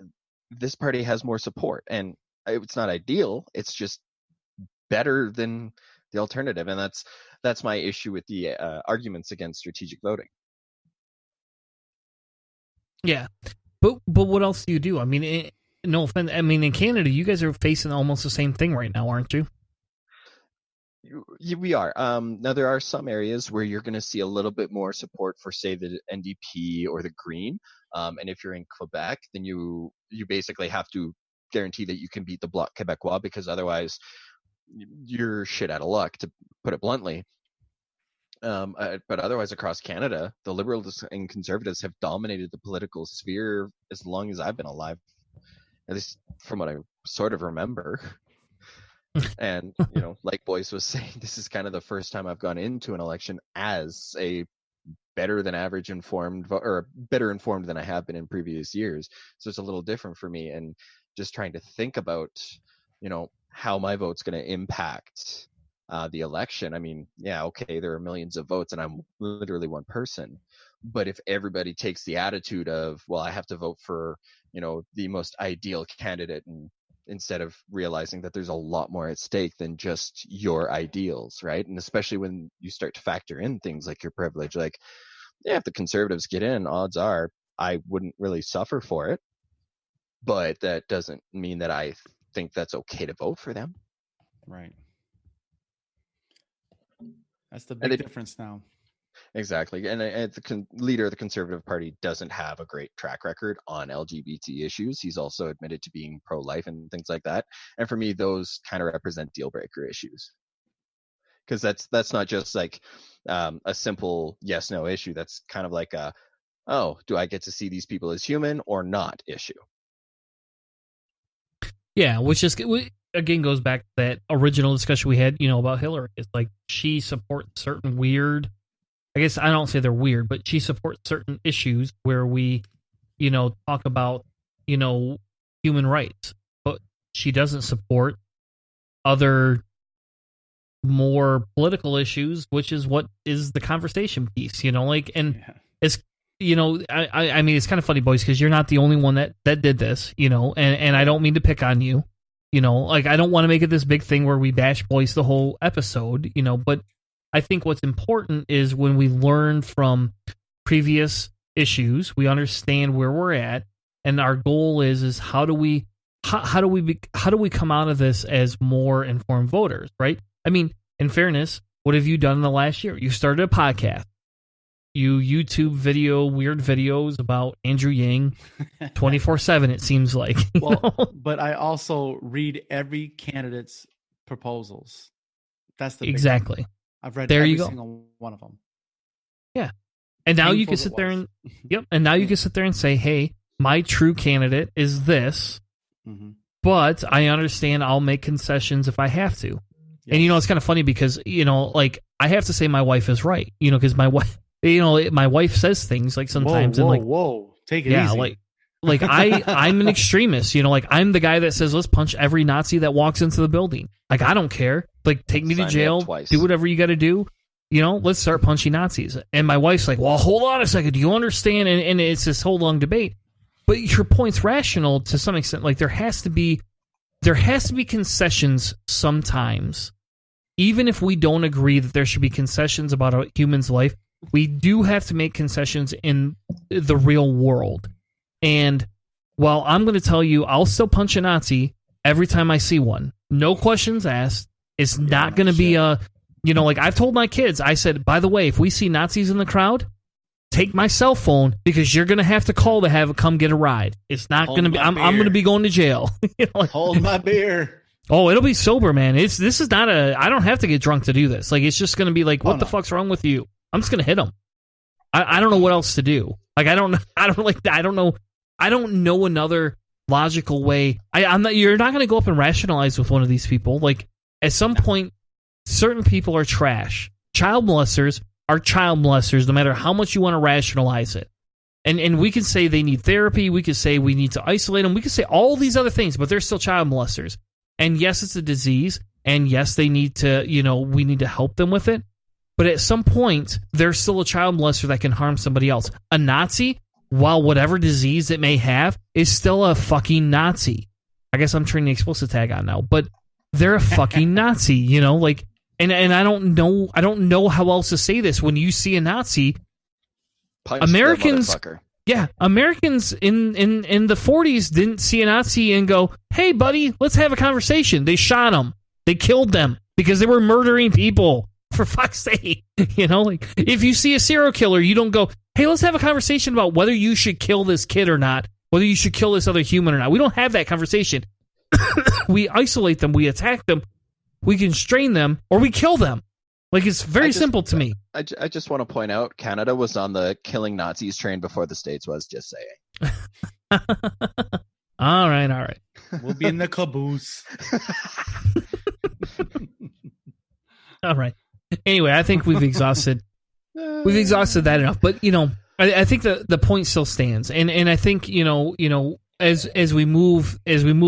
this party has more support. And it's not ideal. It's just better than the alternative. And that's my issue with the arguments against strategic voting. Yeah. But what else do you do? I mean, no offense. I mean, in Canada, you guys are facing almost the same thing right now, aren't you? We are. Now, there are some areas where you're going to see a little bit more support for, say, the NDP or the Green. And if you're in Quebec, then you basically have to guarantee that you can beat the Bloc Québécois, because otherwise you're shit out of luck, to put it bluntly. But otherwise, across Canada, the Liberals and Conservatives have dominated the political sphere as long as I've been alive, at least from what I sort of remember. And, like Boyce was saying, this is kind of the first time I've gone into an election as a better than average informed, or better informed than I have been in previous years. So it's a little different for me, and just trying to think about, how my vote's going to impact the election. I mean, yeah, okay, there are millions of votes and I'm literally one person. But if everybody takes the attitude of, well, I have to vote for, the most ideal candidate, and instead of realizing that there's a lot more at stake than just your ideals, right? And especially when you start to factor in things like your privilege, like, yeah, if the Conservatives get in, odds are I wouldn't really suffer for it. But that doesn't mean that I think that's okay to vote for them. Right. That's the big difference now. Exactly. And the leader of the Conservative Party doesn't have a great track record on LGBT issues. He's also admitted to being pro-life and things like that. And for me, those kind of represent deal breaker issues. Because that's not just like a simple yes-no issue. That's kind of like do I get to see these people as human or not issue? Yeah, which is again goes back to that original discussion we had, about Hillary. It's like she supports certain weird. I guess I don't say they're weird, but she supports certain issues where we, talk about, human rights, but she doesn't support other more political issues, which is what is the conversation piece, it's, I mean, it's kind of funny, boys, because you're not the only one that did this, and I don't mean to pick on you, I don't want to make it this big thing where we bash Boyce the whole episode, but I think what's important is when we learn from previous issues, we understand where we're at, and our goal is how do we come out of this as more informed voters, right? I mean, in fairness, what have you done in the last year? You started a podcast. You YouTube weird videos about Andrew Yang 24/7, it seems like. But I also read every candidate's proposals. That's the exactly. I've read there every you go. single one of them. Yeah. And now you can sit there and you can sit there and say, "Hey, my true candidate is this." Mm-hmm. But I understand I'll make concessions if I have to. Yes. And it's kind of funny because, I have to say my wife is right, because my wife, my wife says things like sometimes whoa, take it easy. I'm an extremist, I'm the guy that says, let's punch every Nazi that walks into the building. I don't care. Take me to jail, do whatever you got to do. Let's start punching Nazis. And my wife's like, well, hold on a second. Do you understand? And it's this whole long debate. But your point's rational to some extent. There has to be concessions sometimes. Even if we don't agree that there should be concessions about a human's life, we do have to make concessions in the real world. And while I'm going to tell you, I'll still punch a Nazi every time I see one. No questions asked. It's not going to be a, I've told my kids, I said, by the way, if we see Nazis in the crowd, take my cell phone because you're going to have to call to have it come get a ride. It's not going to be, I'm going to be going to jail. Hold my beer. Oh, it'll be sober, man. This is not I don't have to get drunk to do this. It's just going to be what the fuck's wrong with you? I'm just going to hit them. I don't know what else to do. I don't know another logical way. You're not going to go up and rationalize with one of these people. At some point, certain people are trash. Child molesters are child molesters, no matter how much you want to rationalize it. And we can say they need therapy. We could say we need to isolate them. We could say all these other things, but they're still child molesters. And yes, it's a disease. And yes, they need to, we need to help them with it. But at some point, they're still a child molester that can harm somebody else. A Nazi, while whatever disease it may have, is still a fucking Nazi. I guess I'm turning the explicit tag on now, but they're a fucking Nazi, and I don't know how else to say this. When you see a Nazi, punch Americans, Americans in the 40s didn't see a Nazi and go, "Hey, buddy, let's have a conversation." They shot them, they killed them because they were murdering people. For fuck's sake, if you see a serial killer, you don't go, "Hey, let's have a conversation about whether you should kill this kid or not, whether you should kill this other human or not." We don't have that conversation. We isolate them, we attack them, we constrain them, or we kill them. It's very simple to me. I just want to point out, Canada was on the killing Nazis train before the States was, just saying. All right. We'll be in the caboose. All right. Anyway, I think we've exhausted that enough. But I think the point still stands, and I think as we move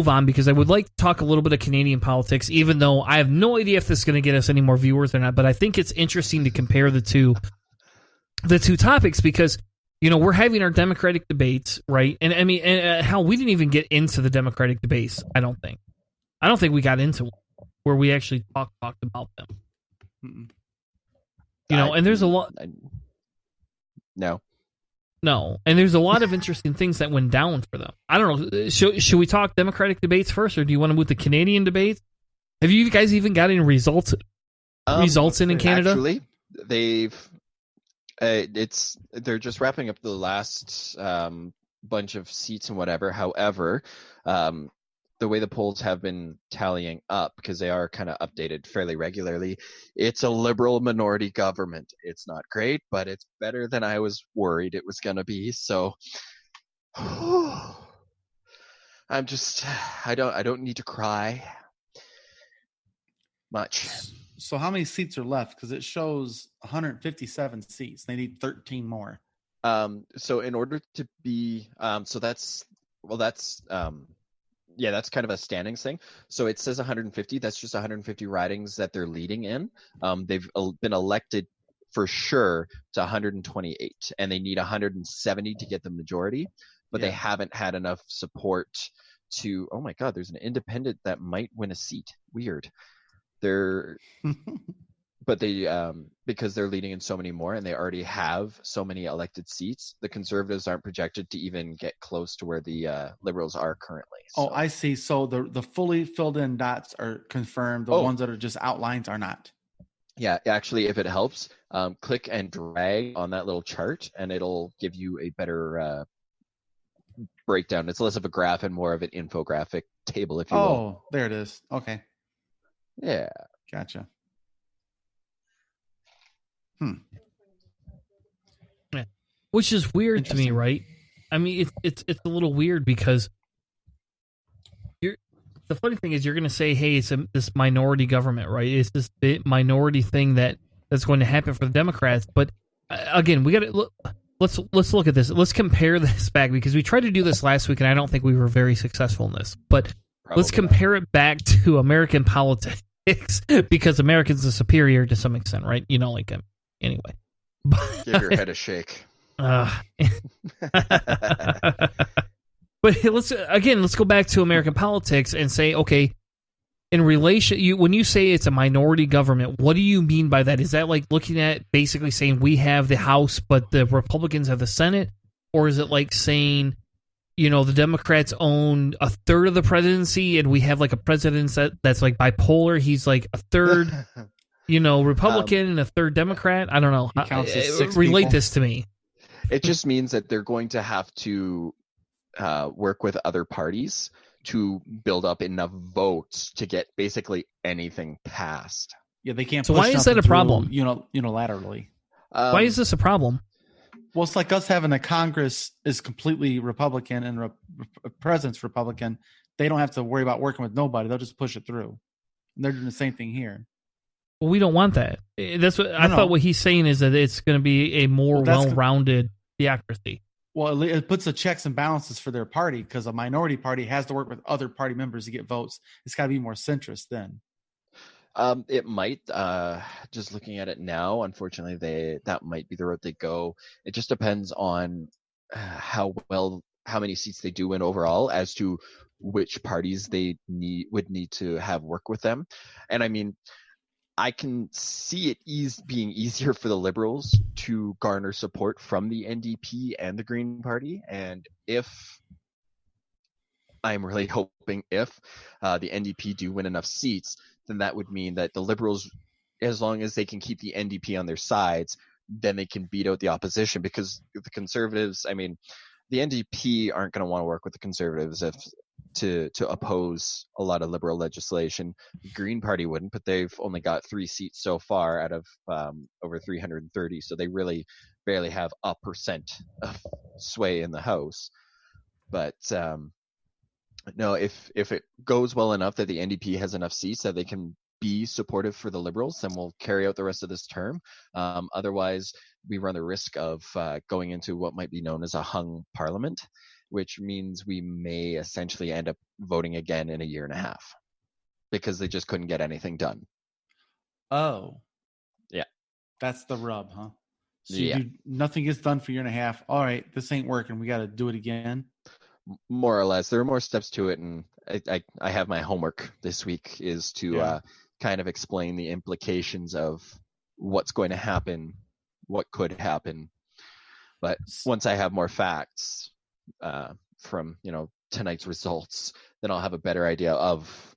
on, because I would like to talk a little bit of Canadian politics, even though I have no idea if this is going to get us any more viewers or not. But I think it's interesting to compare the two topics because we're having our Democratic debates, right? And I mean, hell, we didn't even get into the Democratic debates. I don't think we got into one where we actually talked about them. Mm-mm. And there's a lot. No, and there's a lot of interesting things that went down for them. I don't know. Should we talk Democratic debates first, or do you want to move to Canadian debates? Have you guys even got any results in Canada? Actually, they're just wrapping up the last bunch of seats and whatever. However, the way the polls have been tallying up, because they are kind of updated fairly regularly, it's a liberal minority government. It's not great, but it's better than I was worried it was going to be. So I don't need to cry much. So how many seats are left? Because it shows 157 seats. They need 13 more. So in order to be, that's kind of a standings thing. So it says 150. That's just 150 ridings that they're leading in. They've been elected for sure to 128, and they need 170 to get the majority, but they haven't had enough support to. Oh my God, there's an independent that might win a seat. Weird. But they, because they're leading in so many more, and they already have so many elected seats, the Conservatives aren't projected to even get close to where the Liberals are currently. So. Oh, I see. So the fully filled in dots are confirmed. The ones that are just outlines are not. Yeah, actually, if it helps, click and drag on that little chart, and it'll give you a better breakdown. It's less of a graph and more of an infographic table, if you will. Oh, there it is. Okay. Yeah. Gotcha. Yeah. Which is weird to me, right? I mean, it's a little weird because the funny thing is you're going to say, hey, it's this minority government, right? It's this minority thing that's going to happen for the Democrats. But again, we got to look. Let's look at this. Let's compare this back, because we tried to do this last week, and I don't think we were very successful in this. But let's compare it back to American politics, because Americans are superior to some extent, right? You know, like anyway. Give your head a shake. But let's go back to American politics and say, okay, in relation, when you say it's a minority government, what do you mean by that? Is that like looking at basically saying we have the House, but the Republicans have the Senate? Or is it like saying, you know, the Democrats own a third of the presidency and we have like a president that's like bipolar? He's like a third, Republican and a third Democrat? I don't know. Relate people. This to me. It just means that they're going to have to work with other parties to build up enough votes to get basically anything passed. Yeah, they can't. So why is that a problem? Unilaterally. Why is this a problem? Well, it's like us having a Congress is completely Republican and president's Republican. They don't have to worry about working with nobody. They'll just push it through. And they're doing the same thing here. Well, we don't want that. That's what I thought. What he's saying is that it's going to be a more well-rounded theocracy. Well, it puts the checks and balances for their party, because a minority party has to work with other party members to get votes. It's got to be more centrist then. It might. Just looking at it now, unfortunately, that might be the route they go. It just depends on how many seats they do win overall, as to which parties they would need to have work with them. And I mean, I can see it being easier for the Liberals to garner support from the NDP and the Green Party. And I'm really hoping if the NDP do win enough seats, then that would mean that the Liberals, as long as they can keep the NDP on their sides, then they can beat out the opposition. Because the Conservatives, I mean, the NDP aren't going to want to work with the Conservatives to oppose a lot of Liberal legislation. The Green Party wouldn't, but they've only got 3 seats so far out of over 330, so they really barely have 1% of sway in the House. But no, if it goes well enough that the NDP has enough seats that they can be supportive for the Liberals, then we'll carry out the rest of this term. Otherwise, we run the risk of going into what might be known as a hung parliament, which means we may essentially end up voting again in a year and a half, because they just couldn't get anything done. Oh. Yeah. That's the rub, huh? So nothing gets done for a year and a half. All right, this ain't working. We got to do it again. More or less. There are more steps to it, and I have my homework this week is to kind of explain the implications of what's going to happen, what could happen. But once I have more facts from tonight's results, then I'll have a better idea of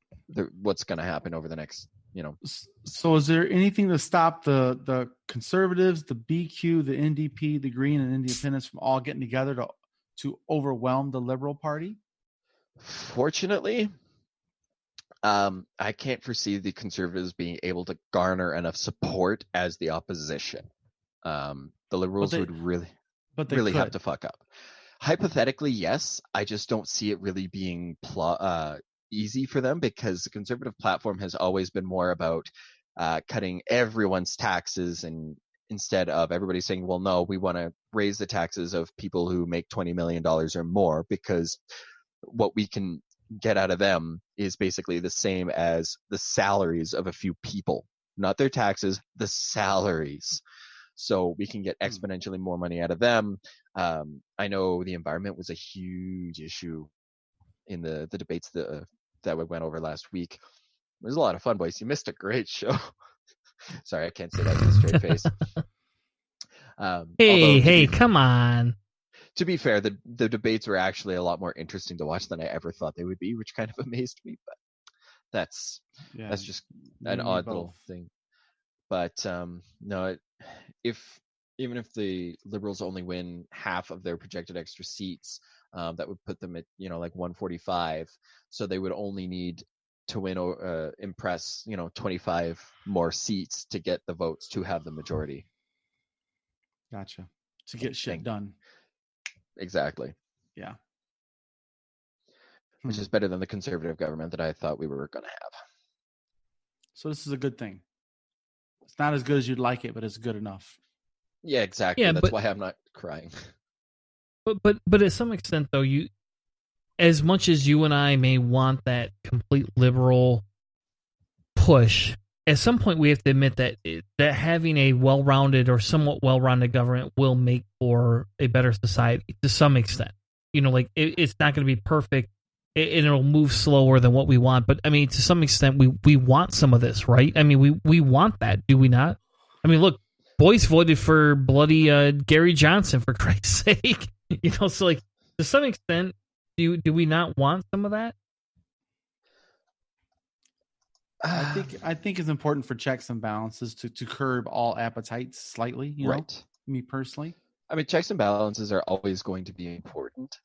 what's going to happen over the next So is there anything to stop the Conservatives, the BQ, the NDP, the Green, and Independents from all getting together to overwhelm the Liberal Party? Fortunately, I can't foresee the Conservatives being able to garner enough support as the opposition. The Liberals would really have to fuck up. hypothetically, yes. I just don't see it really being easy for them, because the conservative platform has always been more about cutting everyone's taxes, and instead of everybody saying, well, no, we want to raise the taxes of people who make $20 million or more, because what we can get out of them is basically the same as the salaries of a few people, not their taxes, the salaries. So we can get exponentially more money out of them. I know the environment was a huge issue in the debates that we went over last week. It was a lot of fun, Boyce. You missed a great show. Sorry, I can't say that with a straight face. Hey, come on. To be fair, the debates were actually a lot more interesting to watch than I ever thought they would be, which kind of amazed me. But that's just an odd little thing. But no, even if the Liberals only win half of their projected extra seats, that would put them at like 145. So they would only need to win impress 25 more seats to get the votes to have the majority. Gotcha. To get shit done. Exactly. Yeah. Which is better than the conservative government that I thought we were going to have. So this is a good thing. It's not as good as you'd like it, but it's good enough. Yeah, exactly. Yeah, that's why I'm not crying. But at some extent, though, as much as you and I may want that complete liberal push, at some point we have to admit that having a well-rounded or somewhat well-rounded government will make for a better society to some extent. It's not going to be perfect, and it'll move slower than what we want. But I mean, to some extent, we want some of this, right? I mean, we want that, do we not? I mean, look, Boyce voted for bloody Gary Johnson, for Christ's sake. So like to some extent, do we not want some of that? I think it's important for checks and balances to curb all appetites slightly. Right. Me personally. I mean, checks and balances are always going to be important,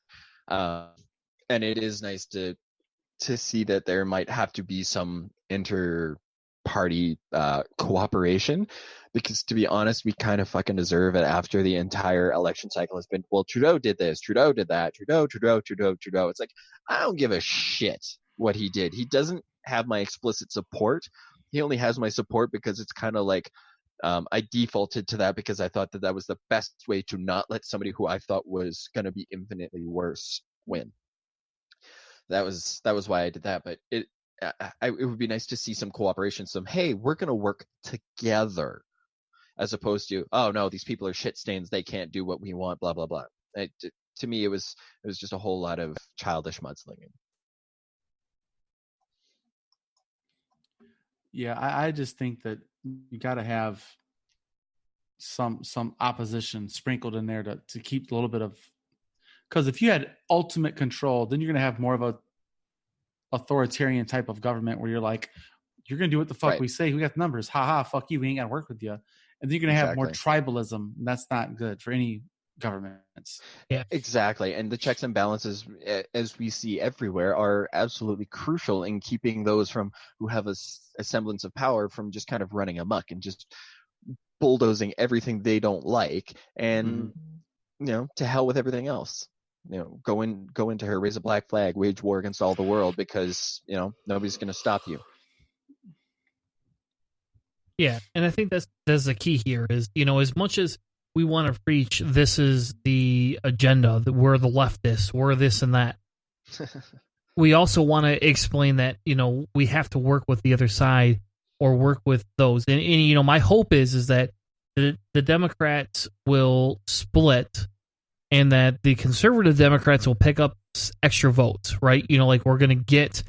and it is nice to see that there might have to be some inter-party cooperation, because to be honest, we kind of fucking deserve it after the entire election cycle has been, well, Trudeau did this, Trudeau did that, Trudeau. It's like, I don't give a shit what he did. He doesn't have my explicit support. He only has my support because it's kind of like I defaulted to that because I thought that was the best way to not let somebody who I thought was going to be infinitely worse win. That was why I did that. But it would be nice to see some cooperation, hey, we're going to work together, as opposed to, oh no, these people are shit stains, they can't do what we want, blah blah blah. To me, it was just a whole lot of childish mudslinging. Yeah, I just think that you got to have some opposition sprinkled in there to keep a little bit of, because if you had ultimate control, then you're going to have more of a authoritarian type of government where you're like, you're going to do what the fuck we say. We got the numbers. Ha ha, fuck you. We ain't got to work with you. And then you're going to have more tribalism. And that's not good for any governments. Yeah, exactly. And the checks and balances, as we see everywhere, are absolutely crucial in keeping those from who have a semblance of power from just kind of running amok and just bulldozing everything they don't like, and to hell with everything else. Go into her, raise a black flag, wage war against all the world, because nobody's going to stop you. Yeah, and I think that's the key here is, as much as we want to preach this is the agenda, that we're the leftists, we're this and that, we also want to explain that, we have to work with the other side or work with those. And my hope is that the Democrats will split and that the conservative Democrats will pick up extra votes, right? Like we're going to get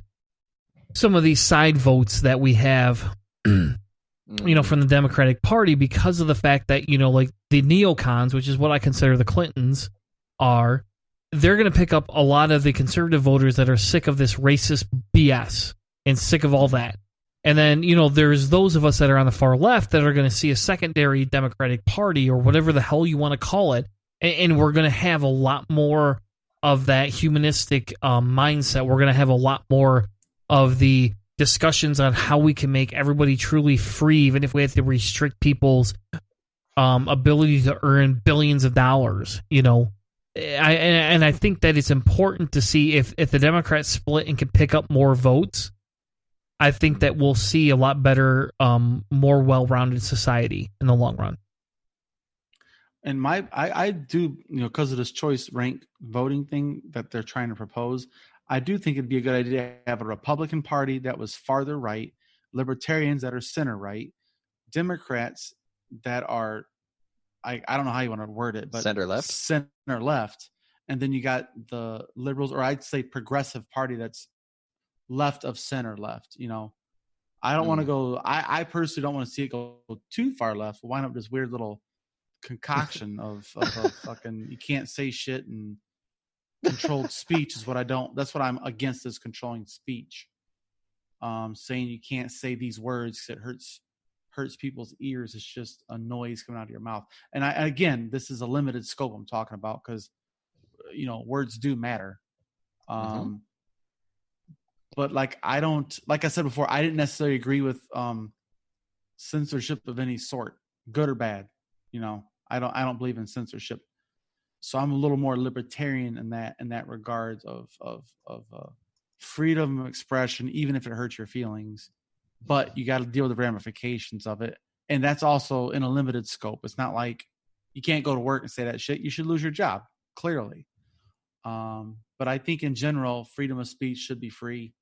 some of these side votes that we have from the Democratic Party, because of the fact that, like the neocons, which is what I consider the Clintons are, they're going to pick up a lot of the conservative voters that are sick of this racist BS and sick of all that. And then, there's those of us that are on the far left that are going to see a secondary Democratic Party or whatever the hell you want to call it. And we're going to have a lot more of that humanistic mindset. We're going to have a lot more of the discussions on how we can make everybody truly free, even if we have to restrict people's ability to earn billions of dollars. I think that it's important to see if the Democrats split and can pick up more votes. I think that we'll see a lot better, more well-rounded society in the long run. And I do, because of this choice rank voting thing that they're trying to propose, I do think it'd be a good idea to have a Republican Party that was farther right, Libertarians that are center right, Democrats that are, I don't know how you want to word it, but Center left, and then you got the liberals, or I'd say progressive party that's left of center left. I don't want to go. I personally don't want to see it go too far left. We'll wind up this weird little concoction of fucking you can't say shit and controlled speech is what I don't. That's what I'm against, is controlling speech. Saying you can't say these words because it hurts people's ears. It's just a noise coming out of your mouth. And again, this is a limited scope I'm talking about, because words do matter. But like I said before, I didn't necessarily agree with censorship of any sort, good or bad. I don't believe in censorship. So I'm a little more libertarian in that regards of freedom of expression, even if it hurts your feelings. But you got to deal with the ramifications of it. And that's also in a limited scope. It's not like you can't go to work and say that shit. You should lose your job, clearly. But I think in general, freedom of speech should be free,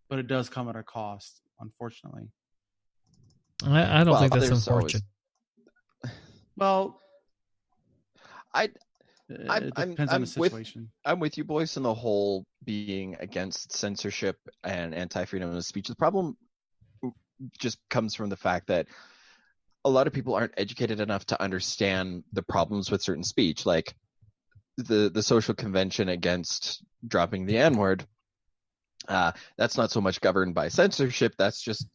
but it does come at a cost, unfortunately. I don't think that's unfortunate. Well, it depends on the situation. I'm with you, Boyce, in the whole being against censorship and anti-freedom of speech. The problem just comes from the fact that a lot of people aren't educated enough to understand the problems with certain speech, like the social convention against dropping the N-word. That's not so much governed by censorship. That's just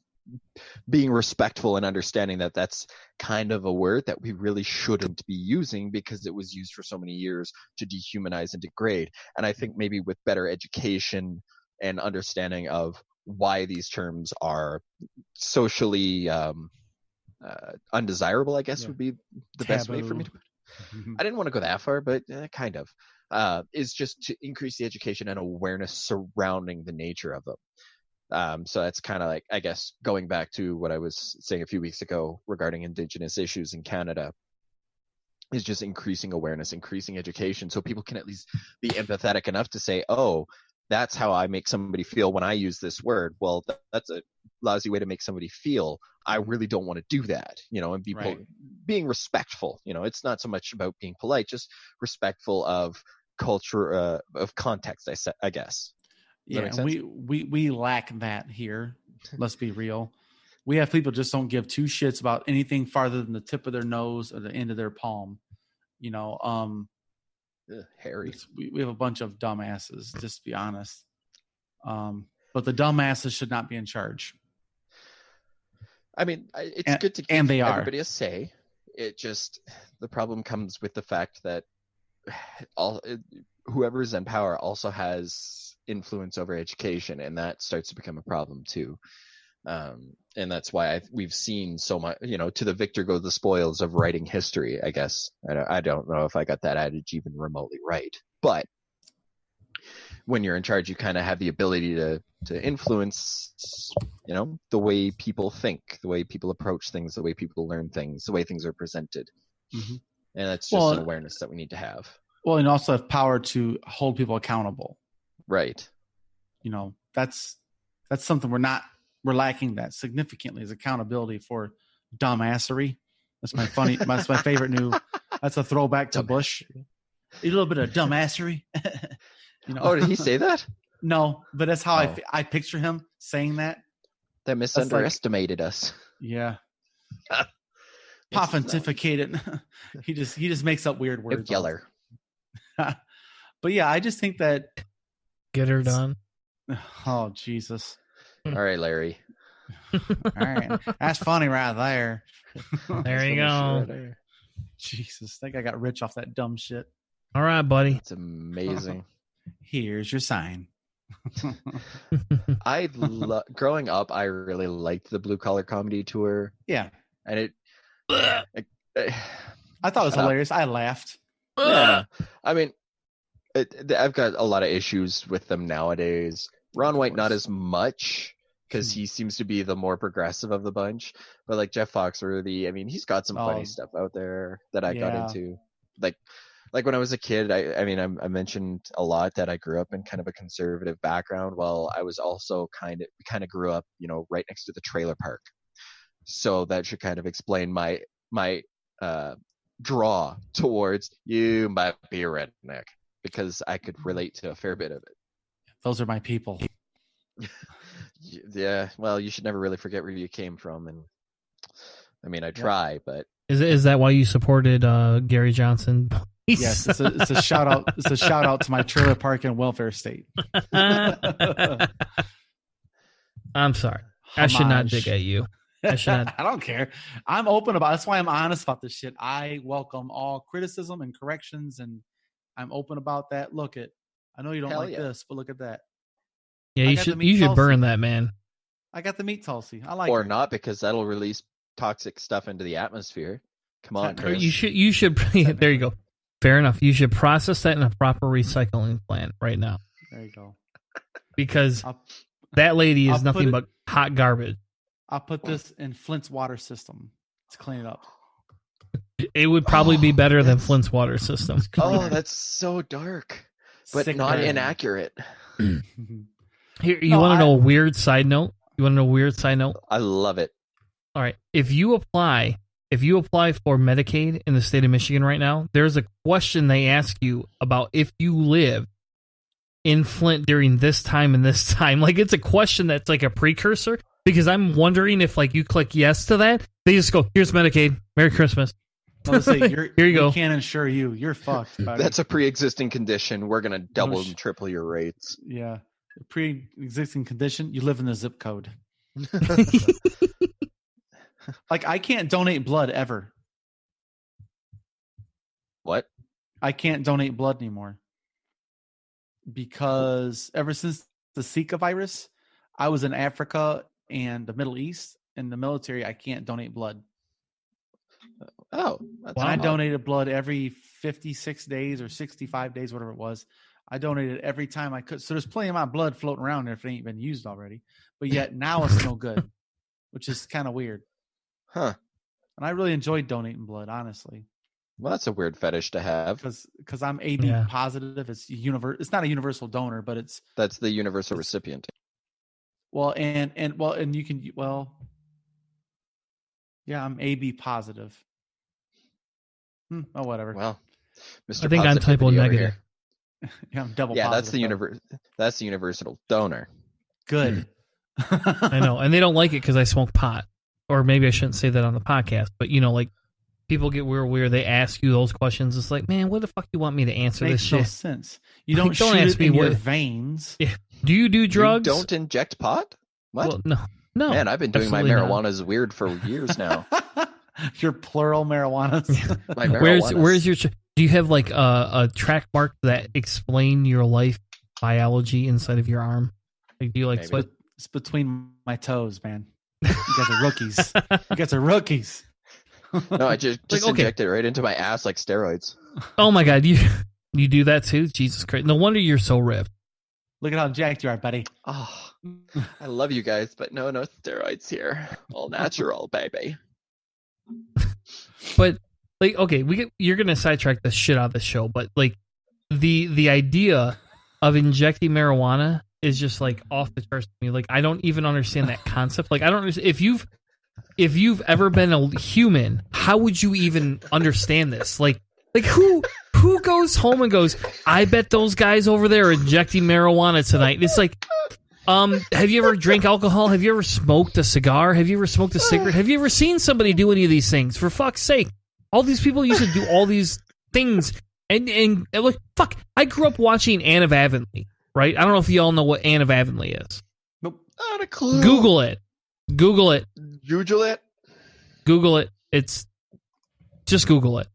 being respectful and understanding that that's kind of a word that we really shouldn't be using because it was used for so many years to dehumanize and degrade. And I think maybe with better education and understanding of why these terms are socially undesirable, I guess would be the best way for me to put it. I didn't want to go that far, but kind of. Is just to increase the education and awareness surrounding the nature of them. So that's kind of like, I guess, going back to what I was saying a few weeks ago regarding Indigenous issues in Canada, is just increasing awareness, increasing education, so people can at least be empathetic enough to say, oh, that's how I make somebody feel when I use this word. Well, that's a lousy way to make somebody feel. I really don't want to do that, and be being respectful. It's not so much about being polite, just respectful of culture, of context, I guess. Yeah, and we lack that here. Let's be real. We have people just don't give two shits about anything farther than the tip of their nose or the end of their palm. Harry. We have a bunch of dumbasses, just to be honest. But the dumbasses should not be in charge. I mean, it's good to give everybody a say. It just, the problem comes with the fact that whoever's in power also has influence over education, and that starts to become a problem too. And that's why we've seen so much, to the victor go the spoils of writing history, I guess. I don't know if I got that adage even remotely right, but when you're in charge, you kind of have the ability to influence, the way people think, the way people approach things, the way people learn things, the way things are presented. Mm-hmm. And that's just an awareness that we need to have. Well, and also have power to hold people accountable. Right. That's something we're lacking that significantly, is accountability for dumbassery. That's my favorite that's a throwback to Bush. A little bit of dumbassery. Oh, did he say that? No, but that's how I picture him saying that. They misunderestimated us. Yeah. Pontificated. He just makes up weird words. Yeller. But yeah, I just think that get her done. Oh, Jesus. All right, Larry. All right. That's funny right there. There you go. Right, Jesus. I think I got rich off that dumb shit. All right, buddy. It's amazing. Here's your sign. Growing up, I really liked the Blue Collar Comedy Tour. Yeah. And I thought it was hilarious. I laughed. Yeah. I mean, I've got a lot of issues with them nowadays. Ron White, not as much, because he seems to be the more progressive of the bunch. But like Jeff Foxworthy, I mean, he's got some funny stuff out there that I got into. Like when I was a kid, I mentioned a lot that I grew up in kind of a conservative background. Well, I was also kind of grew up, right next to the trailer park. So that should kind of explain my draw towards you might be a redneck, because I could relate to a fair bit of it. Those are my people. Yeah, well, you should never really forget where you came from, and I mean, I try, but is that why you supported Gary Johnson? Yes, it's a shout out. It's a shout out to my trailer park and welfare state. I'm sorry. I should not dig at you. I should not. I don't care. I'm open about. That's why I'm honest about this shit. I welcome all criticism and corrections, and I'm open about that. I know you don't like this, but look at that. Yeah, you should burn that, man. I got the meat Tulsi. I like or it. not, because that'll release toxic stuff into the atmosphere. Come on, Chris. You should. There you go. Fair enough. You should process that in a proper recycling plant right now. There you go. Because that lady is nothing but hot garbage. I'll put this in Flint's water system to clean it up. It would probably be better than Flint's water system. Oh, that's so dark, but not inaccurate. Here, you want to know a weird side note? I love it. All right. If you apply for Medicaid in the state of Michigan right now, there's a question they ask you about if you live in Flint during this time and this time. Like, it's a question that's like a precursor, because I'm wondering if like you click yes to that, they just go, here's Medicaid. Merry Christmas. Here you go. We can't insure you. You're fucked, buddy. That's a pre-existing condition. We're going to double and triple your rates. Yeah. Pre-existing condition, you live in the zip code. Like, I can't donate blood ever. What? I can't donate blood anymore. Because ever since the Zika virus, I was in Africa and the Middle East. In the military, I can't donate blood. Oh. I donated blood every 56 days or 65 days, whatever it was. I donated every time I could. So there's plenty of my blood floating around there if it ain't been used already. But yet now it's no good, which is kind of weird. Huh. And I really enjoyed donating blood, honestly. Well, that's a weird fetish to have. Because I'm AB positive. It's not a universal donor, but that's the universal recipient. Well, and you can yeah, I'm AB positive. Oh, whatever. Well, Mr. I think I'm typo negative. Yeah, I'm double. Yeah, positive, that's the universal donor. Good. I know, and they don't like it because I smoke pot. Or maybe I shouldn't say that on the podcast, but like people get weird. They ask you those questions. It's like, man, what the fuck you want me to answer this shit? Makes no sense. You don't shoot ask me in your veins. Yeah. Do you do drugs? You don't inject pot? What? Well, no. Man, I've been doing my marijuana as weird for years now. Your plural marijuanas. My marijuanas. Where's your? Do you have like a track mark that explain your life biology inside of your arm? Like, do you like? It's between my toes, man. You guys are rookies. You guys are rookies. No, I just inject it right into my ass like steroids. Oh my god, you do that too? Jesus Christ! No wonder you're so ripped. Look at how jacked you are, buddy. Oh, I love you guys, but no steroids here. All natural, baby. But like, okay, you're gonna sidetrack the shit out of the show, but like the idea of injecting marijuana is just like off the charts to me. Like, I don't even understand that concept. Like, I don't understand. If you've ever been a human, how would you even understand this? Like who goes home and goes, I bet those guys over there are injecting marijuana tonight. It's like, have you ever drank alcohol? Have you ever smoked a cigar? Have you ever smoked a cigarette? Have you ever seen somebody do any of these things? For fuck's sake. All these people used to do all these things. And look, fuck, I grew up watching Anne of Avonlea, right? I don't know if you all know what Anne of Avonlea is. Nope. Not a clue. Google it. Google it. Google it. Just Google it.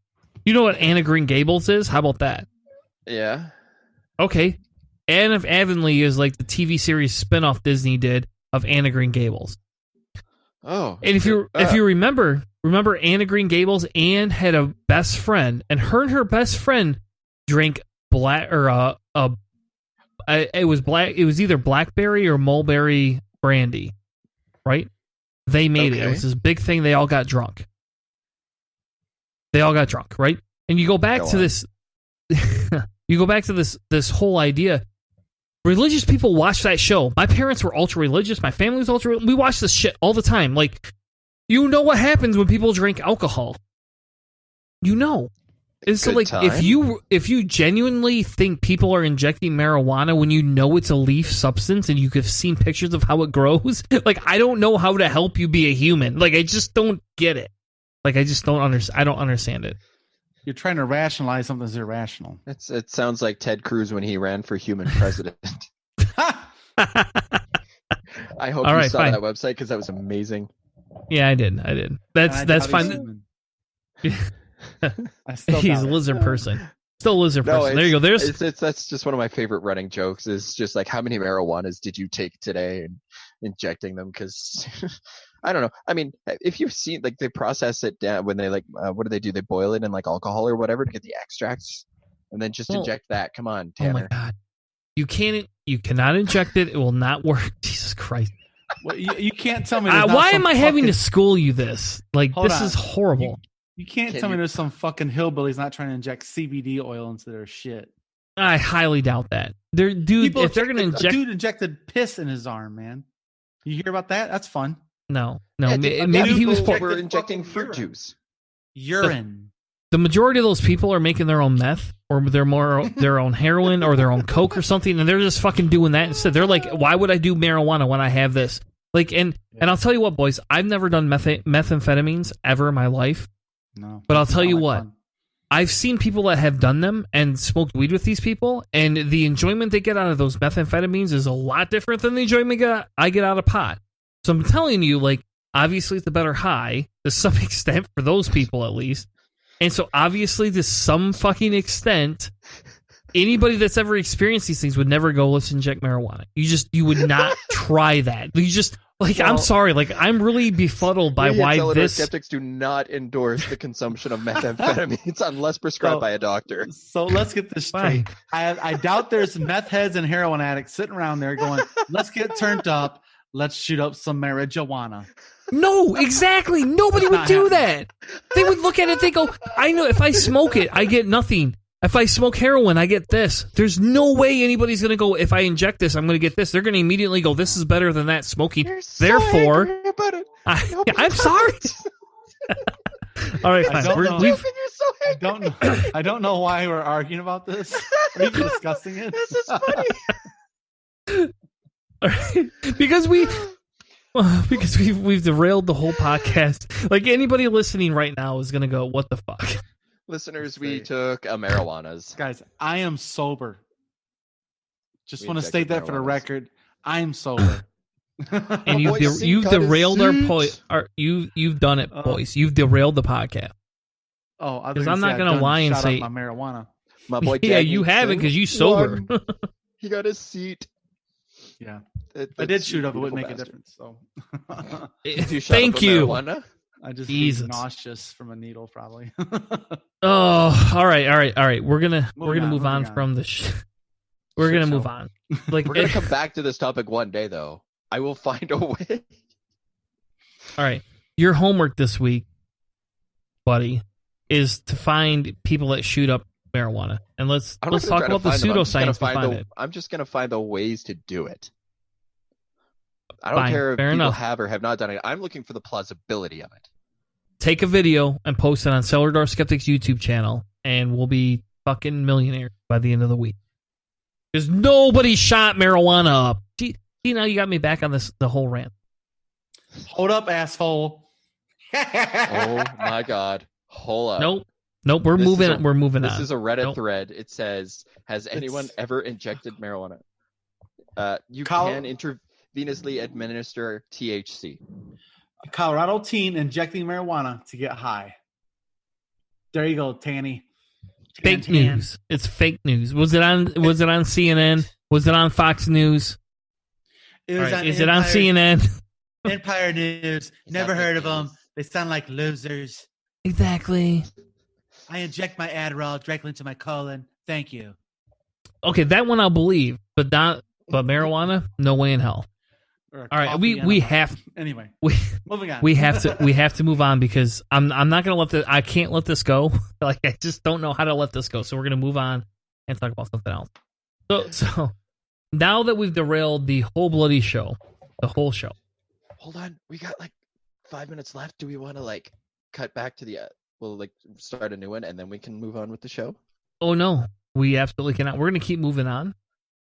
You know what Anne of Green Gables is? How about that? Yeah. Okay. Anne of Avonlea is like the TV series spinoff Disney did of Anne of Green Gables. Oh. And if you remember Anne of Green Gables, Anne had a best friend, and her best friend drank black or it was black. It was either blackberry or mulberry brandy, right? They made it. It was this big thing. They all got drunk. Right? And you go back to this. You go back to this whole idea. Religious people watch that show. My parents were ultra religious. My family was ultra. We watch this shit all the time. Like, you know what happens when people drink alcohol. You know. And so, like, if you genuinely think people are injecting marijuana when you know it's a leaf substance and you have seen pictures of how it grows, like, I don't know how to help you be a human. Like, I just don't get it. Like, I just don't understand. I don't understand it. You're trying to rationalize something that's irrational. It sounds like Ted Cruz when he ran for human president. I hope you saw that website because that was amazing. Yeah, I did. That's fine. He's a lizard person. Still a lizard person. There you go. That's just one of my favorite running jokes. Is just like, how many marijuanas did you take today and injecting them? Because I don't know. I mean, if you've seen, like, they process it down when they, like, what do? They boil it in, like, alcohol or whatever to get the extracts, and then just inject that. Come on, Tanner. Oh my God, you cannot inject it. It will not work. Jesus Christ. Well, you can't tell me. Why am I having to school you this? Like, this is horrible. You can't tell me there's some fucking hillbillies not trying to inject CBD oil into their shit. I highly doubt that. Dude, if they're going to inject... Dude injected piss in his arm, man. You hear about that? That's fun. No. Maybe he was... We're injecting fruit juice. Urine. The majority of those people are making their own meth, or their own heroin, or their own coke or something, and they're just fucking doing that instead. They're like, why would I do marijuana when I have this? Like, and I'll tell you what, boys, I've never done methamphetamines ever in my life. No. But I'll tell you what, I've seen people that have done them and smoked weed with these people, and the enjoyment they get out of those methamphetamines is a lot different than the enjoyment I get out of pot. So I'm telling you, like, obviously it's a better high, to some extent, for those people at least. And so obviously to some fucking extent, anybody that's ever experienced these things would never go, let's inject marijuana. You would not try that. You just... Like, I'm sorry, like, I'm really befuddled by why this... Skeptics do not endorse the consumption of methamphetamines unless prescribed by a doctor. So let's get this straight. I doubt there's meth heads and heroin addicts sitting around there going, let's get turned up, let's shoot up some marijuana. No, exactly. Nobody would do that. They would look at it, they go, I know if I smoke it, I get nothing. If I smoke heroin, I get this. There's no way anybody's going to go, if I inject this, I'm going to get this. They're going to immediately go, this is better than that smoking. Therefore, I'm sorry. All right, fine. I don't know why we're arguing about this. Are you discussing it? This is funny. All right. Because we've derailed the whole podcast. Like, anybody listening right now is going to go, what the fuck? Listeners, we took marijuanas. Guys, I am sober. Just want to state that for the record. I am sober. And you've derailed our point. You've done it, Boyce. You've derailed the podcast. Oh, because I'm not gonna lie and say my marijuana. My boy, yeah, you haven't because you sober. He got a seat. Yeah, I did shoot up. It wouldn't make a difference. So, thank you. Marijuana? I just be nauseous from a needle, probably. Oh, all right. We're gonna move on from the. We're gonna move on. Like, we're gonna come back to this topic one day, though. I will find a way. All right, your homework this week, buddy, is to find people that shoot up marijuana, and let's talk about the pseudoscience behind it. I'm just gonna find the ways to do it. I don't care if people have or have not done it. I'm looking for the plausibility of it. Take a video and post it on Cellar Door Skeptics YouTube channel, and we'll be fucking millionaires by the end of the week. Because nobody shot marijuana up. See, now you got me back on the whole rant. Hold up, asshole. Oh my God. Hold up. Nope. We're moving on. This is a Reddit thread. It says, "Has anyone ever injected marijuana?" You can intravenously administer THC. A Colorado teen injecting marijuana to get high. There you go, Tanny. Fake news. It's fake news. Was it on CNN? Was it on Fox News? It was on Is it on CNN? Empire News. Never heard of them. They sound like losers. Exactly. I inject my Adderall directly into my colon. Thank you. Okay, that one I'll believe, but marijuana, no way in hell. Or All right, coffee we enema. have Anyway, moving on. we have to move on because I'm not gonna I can't let this go. Like I just don't know how to let this go. So we're gonna move on and talk about something else. So now that we've derailed the whole bloody show, the whole show. Hold on, we got like 5 minutes left. Do we want to like cut back to the we'll like start a new one and then we can move on with the show? Oh no, we absolutely cannot. We're gonna keep moving on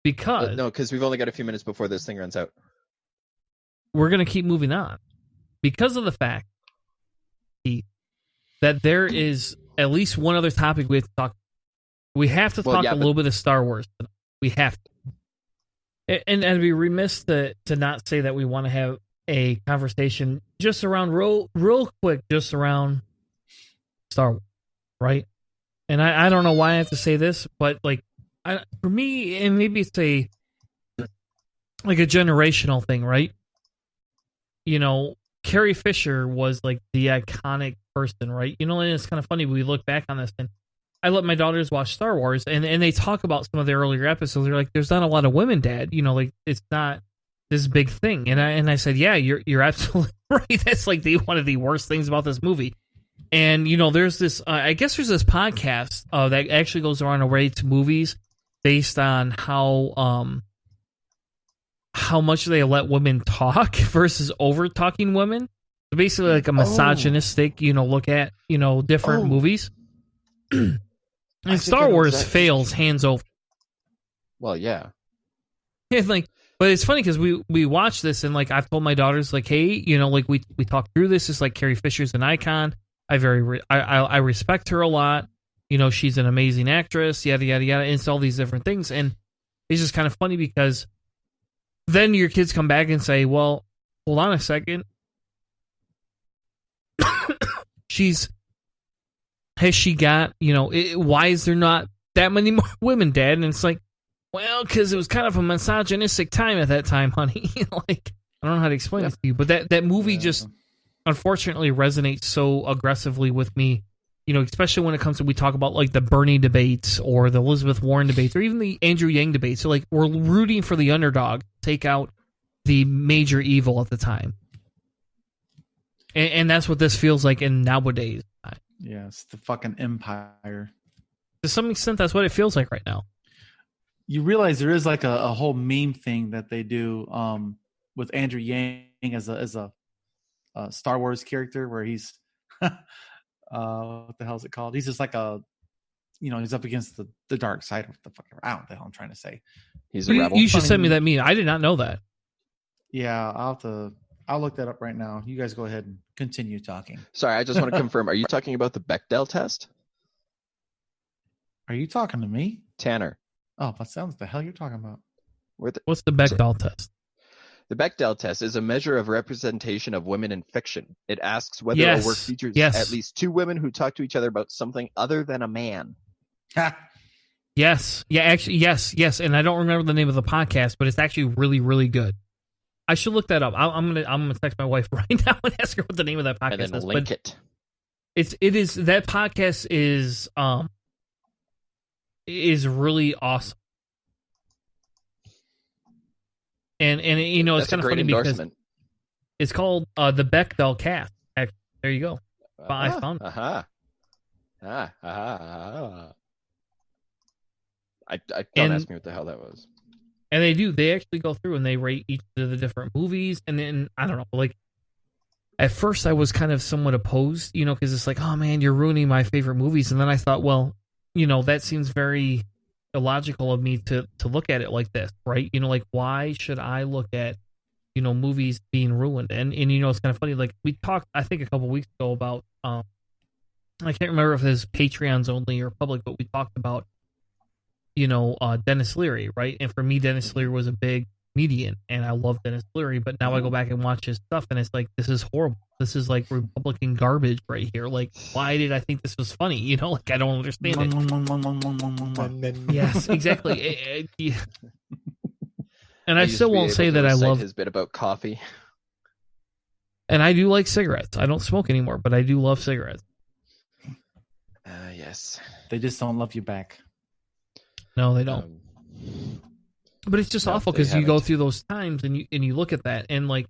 because No, because we've only got a few minutes before this thing runs out. We're gonna keep moving on because of the fact, Keith, that there is at least one other topic we have to talk. We have to talk a little bit of Star Wars. We have to, and I'd be remiss to not say that we want to have a conversation just around real quick, just around Star Wars, right? And I don't know why I have to say this, but like for me, and maybe it's a generational thing, right? You know, Carrie Fisher was like the iconic person, right? You know, and it's kind of funny. We look back on this, and I let my daughters watch Star Wars, and they talk about some of the earlier episodes. They're like, "There's not a lot of women, Dad. You know, like it's not this big thing." And I said, "Yeah, you're absolutely right. That's like one of the worst things about this movie." And you know, there's this. I guess there's this podcast that actually goes around and rates movies based on how much they let women talk versus over talking women. So basically like a misogynistic, look at, different movies. And Star Wars fails hands over. Well, yeah. It's like, but it's funny because we watch this and like I've told my daughters like, hey, like we talked through this. It's like Carrie Fisher's an icon. I respect her a lot. She's an amazing actress. Yada yada yada. And it's all these different things. And it's just kind of funny because then your kids come back and say, well, hold on a second. Has she got, why is there not that many more women, Dad? And it's like, well, because it was kind of a misogynistic time at that time, honey. Like, I don't know how to explain it to you, but that movie just unfortunately resonates so aggressively with me, especially when it comes to, we talk about like the Bernie debates or the Elizabeth Warren debates or even the Andrew Yang debates. So like we're rooting for the underdog to take out the major evil at the time. And that's what this feels like in nowadays. Yes, the fucking empire. To some extent, that's what it feels like right now. You realize there is like a whole meme thing that they do with Andrew Yang as a Star Wars character where he's what the hell is it called? He's just like he's up against the dark side. What the fuck? I don't know what the hell I'm trying to say. He's a rebel. You should send me that meme. I did not know that. Yeah, I'll look that up right now. You guys go ahead and continue talking. Sorry, I just want to confirm. Are you talking about the Bechdel test? Are you talking to me? Tanner. Oh, what sounds the hell you're talking about? What's the Bechdel test? The Bechdel test is a measure of representation of women in fiction. It asks whether a work features at least two women who talk to each other about something other than a man. Yes. Yeah, actually, yes. And I don't remember the name of the podcast, but it's actually really, really good. I should look that up. I'm gonna text my wife right now and ask her what the name of that podcast and then is. Link it. It is that podcast is really awesome. And it's kind of funny because it's called the Bechdel cast. Actually, there you go. I found it. Don't ask me what the hell that was. And they actually go through and they rate each of the different movies. And then, I don't know, like, at first I was kind of somewhat opposed, because it's like, oh man, you're ruining my favorite movies. And then I thought, well, that seems very illogical of me to look at it like this, right? Like, why should I look at, movies being ruined? And it's kind of funny, like, we talked, I think, a couple weeks ago about, I can't remember if it was Patreons only or public, but we talked about, Dennis Leary, right? And for me, Dennis Leary was a big comedian, and I love Dennis Leary, but now I go back and watch his stuff, and it's like, this is horrible. This is like Republican garbage right here. Like, why did I think this was funny? Like, I don't understand it. Yes, exactly. And I still won't say that I love his bit about coffee. And I do like cigarettes. I don't smoke anymore, but I do love cigarettes. Yes. They just don't love you back. No, they don't. But it's just No, awful they because you go haven't. through those times and you look at that, and like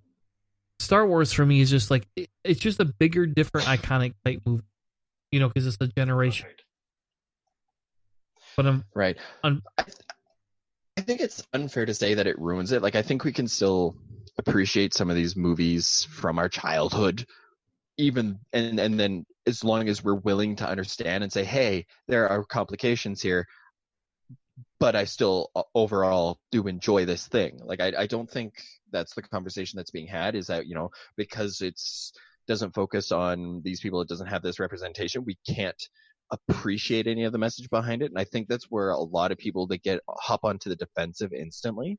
Star Wars for me is just like it's just a bigger, different, iconic type movie, because it's a generation. But Right. I think it's unfair to say that it ruins it. Like, I think we can still appreciate some of these movies from our childhood, even and then as long as we're willing to understand and say, hey, there are complications here, but I still overall do enjoy this thing. Like, I don't think that's the conversation that's being had, is that, because it's doesn't focus on these people, it doesn't have this representation, we can't appreciate any of the message behind it. And I think that's where a lot of people that hop onto the defensive instantly,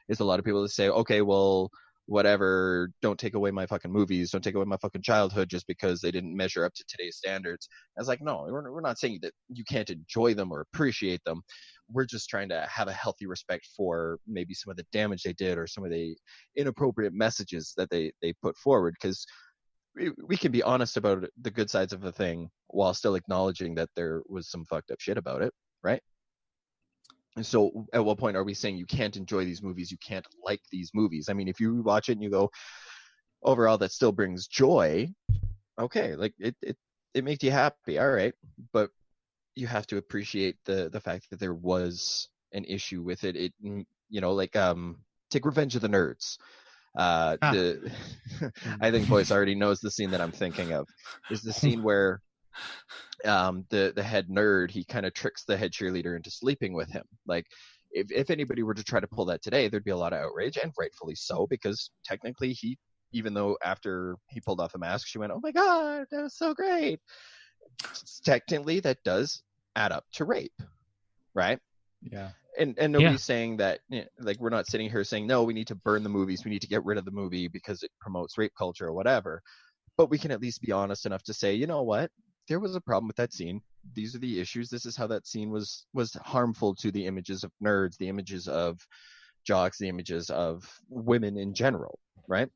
is a lot of people that say, okay, well, whatever, don't take away my fucking movies, don't take away my fucking childhood just because they didn't measure up to today's standards. I was like, no, we're not saying that you can't enjoy them or appreciate them. We're just trying to have a healthy respect for maybe some of the damage they did or some of the inappropriate messages that they put forward, because we can be honest about the good sides of the thing while still acknowledging that there was some fucked up shit about it, right? And so at what point are we saying you can't enjoy these movies, you can't like these movies? I mean, if you watch it and you go, overall that still brings joy, okay, like it makes you happy, all right, but you have to appreciate the fact that there was an issue with it. Like take Revenge of the Nerds. I think Boyce already knows the scene that I'm thinking of. Is the scene where the head nerd, he kind of tricks the head cheerleader into sleeping with him. Like, if anybody were to try to pull that today, there'd be a lot of outrage, and rightfully so, because technically even though after he pulled off the mask, she went, oh my god, that was so great. Technically, that does add up to rape, right? Yeah. And nobody's saying that, like, we're not sitting here saying, no, we need to burn the movies, we need to get rid of the movie because it promotes rape culture or whatever. But we can at least be honest enough to say, you know what? There was a problem with that scene. These are the issues. This is how that scene was harmful to the images of nerds, the images of jocks, the images of women in general, right?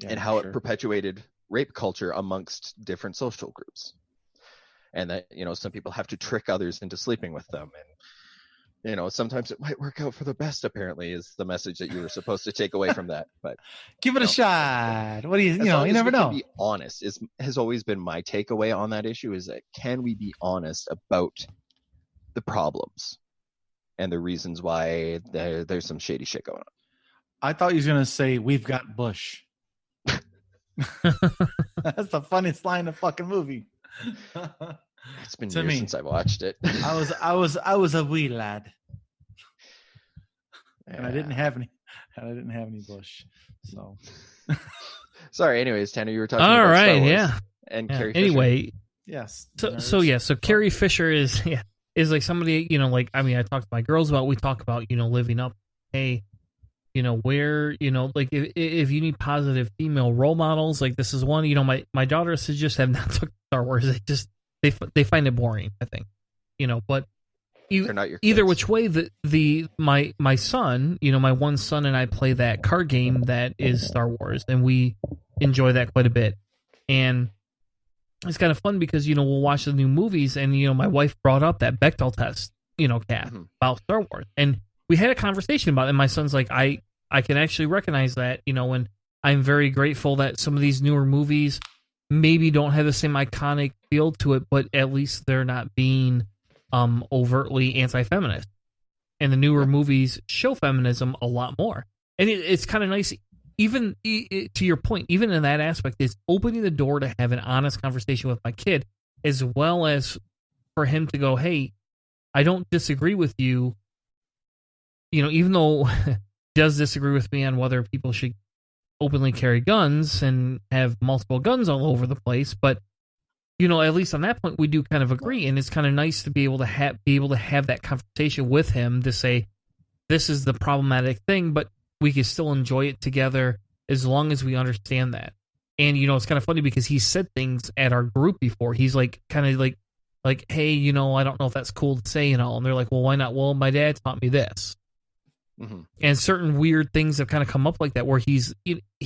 Yeah, and how sure. it perpetuated rape culture amongst different social groups. And that, some people have to trick others into sleeping with them. And, sometimes it might work out for the best, apparently, is the message that you were supposed to take away from that. But give it a shot. What do you as long you as never we know. can be honest has always been my takeaway on that issue, is that can we be honest about the problems and the reasons why there's some shady shit going on. I thought he was going to say, we've got Bush. That's the funniest line in the fucking movie. It's been To years me. since I watched it. I was a wee lad. And I didn't have any Bush. So Sorry, anyways, Tanner, you were talking All about Star right, Wars yeah. and Yeah. Carrie Fisher. Anyway, yes. so Carrie Fisher is like somebody, like, I mean, I talk to my girls about, we talk about, living up. Hey, where, like if you need positive female role models, like this is one. My daughters just have not took Star Wars. They find it boring, I think. But They're not your either kids. which way, my son, my one son and I play that card game that is Star Wars, and we enjoy that quite a bit. And it's kind of fun because we'll watch the new movies, and my wife brought up that Bechdel test, Kat, about Star Wars, and we had a conversation about it. And my son's like, I can actually recognize that, and I'm very grateful that some of these newer movies maybe don't have the same iconic feel to it, but at least they're not being overtly anti-feminist. And the newer movies show feminism a lot more. And it's kind of nice, even to your point, even in that aspect, it's opening the door to have an honest conversation with my kid, as well as for him to go, hey, I don't disagree with you, even though he does disagree with me on whether people should openly carry guns and have multiple guns all over the place, but at least on that point we do kind of agree, and it's kind of nice to be able to have that conversation with him to say this is the problematic thing, but we can still enjoy it together as long as we understand that. And it's kind of funny because he said things at our group before. He's like kind of like hey, I don't know if that's cool to say, and they're like, well, why not? Well, my dad taught me this. Mm-hmm. And certain weird things have kind of come up like that, where he's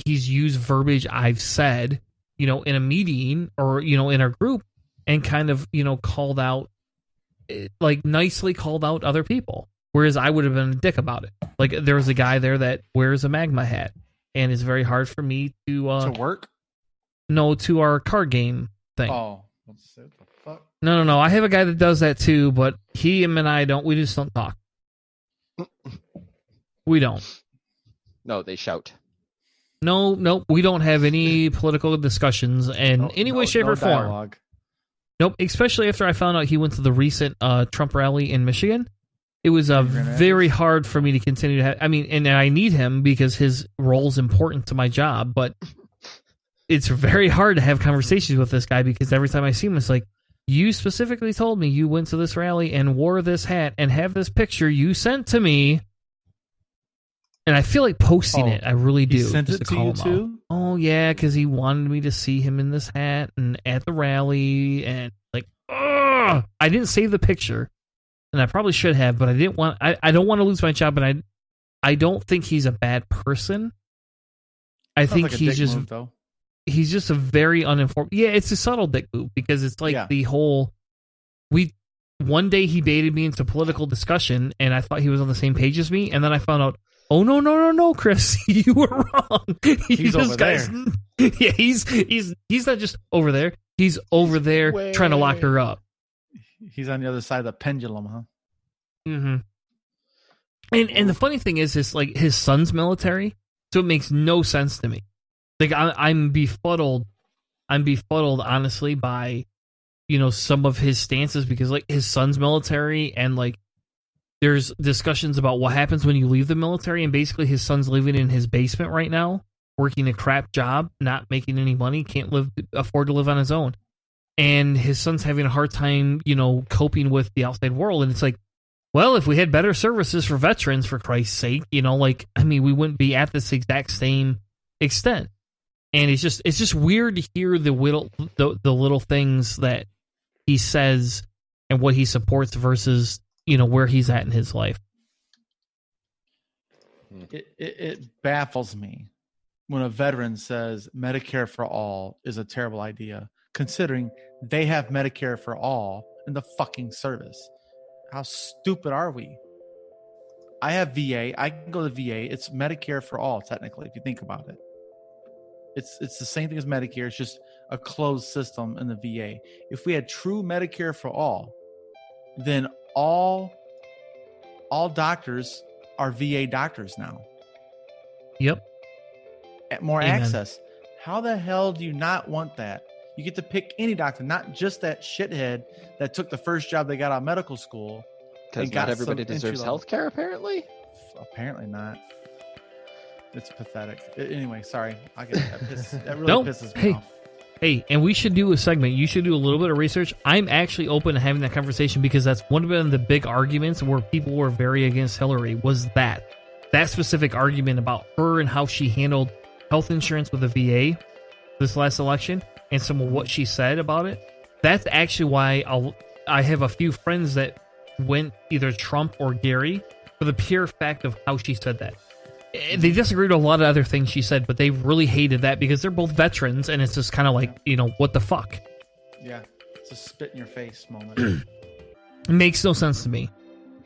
used verbiage I've said, in a meeting or, in our group, and kind of, called out, like nicely called out other people. Whereas I would have been a dick about it. Like, there was a guy there that wears a magma hat, and it's very hard for me to work. No, to our card game thing. Oh, what the fuck? No. I have a guy that does that too, but him and I don't. We just don't talk. We don't. No, they shout. No, we don't have any political discussions in any way, shape, or form. Dialogue. Nope, especially after I found out he went to the recent Trump rally in Michigan. It was very hard for me to continue to have... I mean, and I need him because his role's important to my job, but it's very hard to have conversations with this guy because every time I see him, it's like, you specifically told me you went to this rally and wore this hat and have this picture you sent to me. And I feel like posting it. I really do. He sent it to you too? Oh, yeah, because he wanted me to see him in this hat and at the rally. And like, ugh! I didn't save the picture. And I probably should have, but I didn't want. I don't want to lose my job, but I don't think he's a bad person. I think like he's just move, he's just a very uninformed. Yeah, it's a subtle dick move because it's like the whole. One day he baited me into political discussion, and I thought he was on the same page as me, and then I found out, oh no, Chris, you were wrong. He's over there. Yeah, he's not just over there. He's over there trying to lock her up. He's on the other side of the pendulum, huh? Mm-hmm. And the funny thing is like his son's military, so it makes no sense to me. Like I'm befuddled. Honestly, by some of his stances because like his son's military and like there's discussions about what happens when you leave the military, and basically his son's living in his basement right now, working a crap job, not making any money, can't afford to live on his own. And his son's having a hard time, coping with the outside world. And it's like, well, if we had better services for veterans, for Christ's sake, we wouldn't be at this exact same extent. And it's just weird to hear the little things that he says and what he supports versus, where he's at in his life. It baffles me when a veteran says Medicare for all is a terrible idea, considering they have Medicare for all in the fucking service. How stupid are we? I have VA. I can go to VA. It's Medicare for all, technically, if you think about it. It's the same thing as Medicare. It's just a closed system in the VA. If we had true Medicare for all, then all doctors are VA doctors now. Yep. More Amen. access. How the hell do you not want that? You get to pick any doctor, not just that shithead that took the first job they got out of medical school. Because not everybody deserves health care, apparently? Apparently not. It's pathetic. Anyway, sorry. I get that really pisses me off. Hey, and we should do a segment. You should do a little bit of research. I'm actually open to having that conversation because that's one of the big arguments where people were very against Hillary was that specific argument about her and how she handled health insurance with the VA this last election. And some of what she said about it, that's actually why I have a few friends that went either Trump or Gary for the pure fact of how she said that. They disagreed with a lot of other things she said, but they really hated that because they're both veterans, and it's just kind of like, what the fuck? Yeah, it's a spit in your face moment. It makes no sense to me,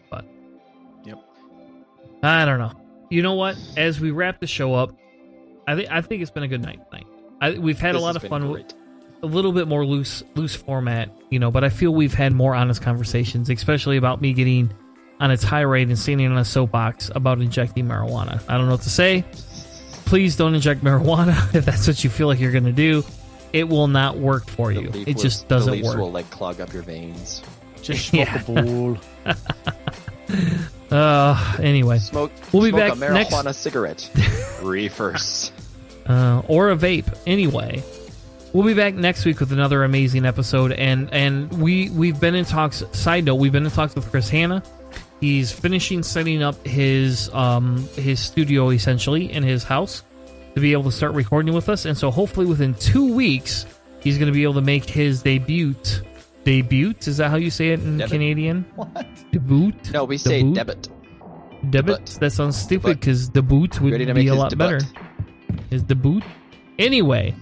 but yep. I don't know. You know what? As we wrap the show up, I think it's been a good night tonight. We've had a lot of fun. Great. A little bit more loose format, but I feel we've had more honest conversations, especially about me getting on a tirade and standing on a soapbox about injecting marijuana. I don't know what to say. Please don't inject marijuana if that's what you feel like you're going to do. It will not work for you. It just doesn't the leaves work. Will clog up your veins. Just smoke a bowl. Anyway, we'll be back a marijuana next cigarette. Reefers. Or a vape. Anyway, we'll be back next week with another amazing episode. And we've been in talks. Side note, we've been in talks with Chris Hanna. He's finishing setting up his studio essentially in his house to be able to start recording with us. And so hopefully within 2 weeks he's going to be able to make his debut. Debut? Is that how you say it in Canadian? What? Debut? No, we say debit. Debit? That sounds stupid because debut would be a lot better. His debut? Anyway,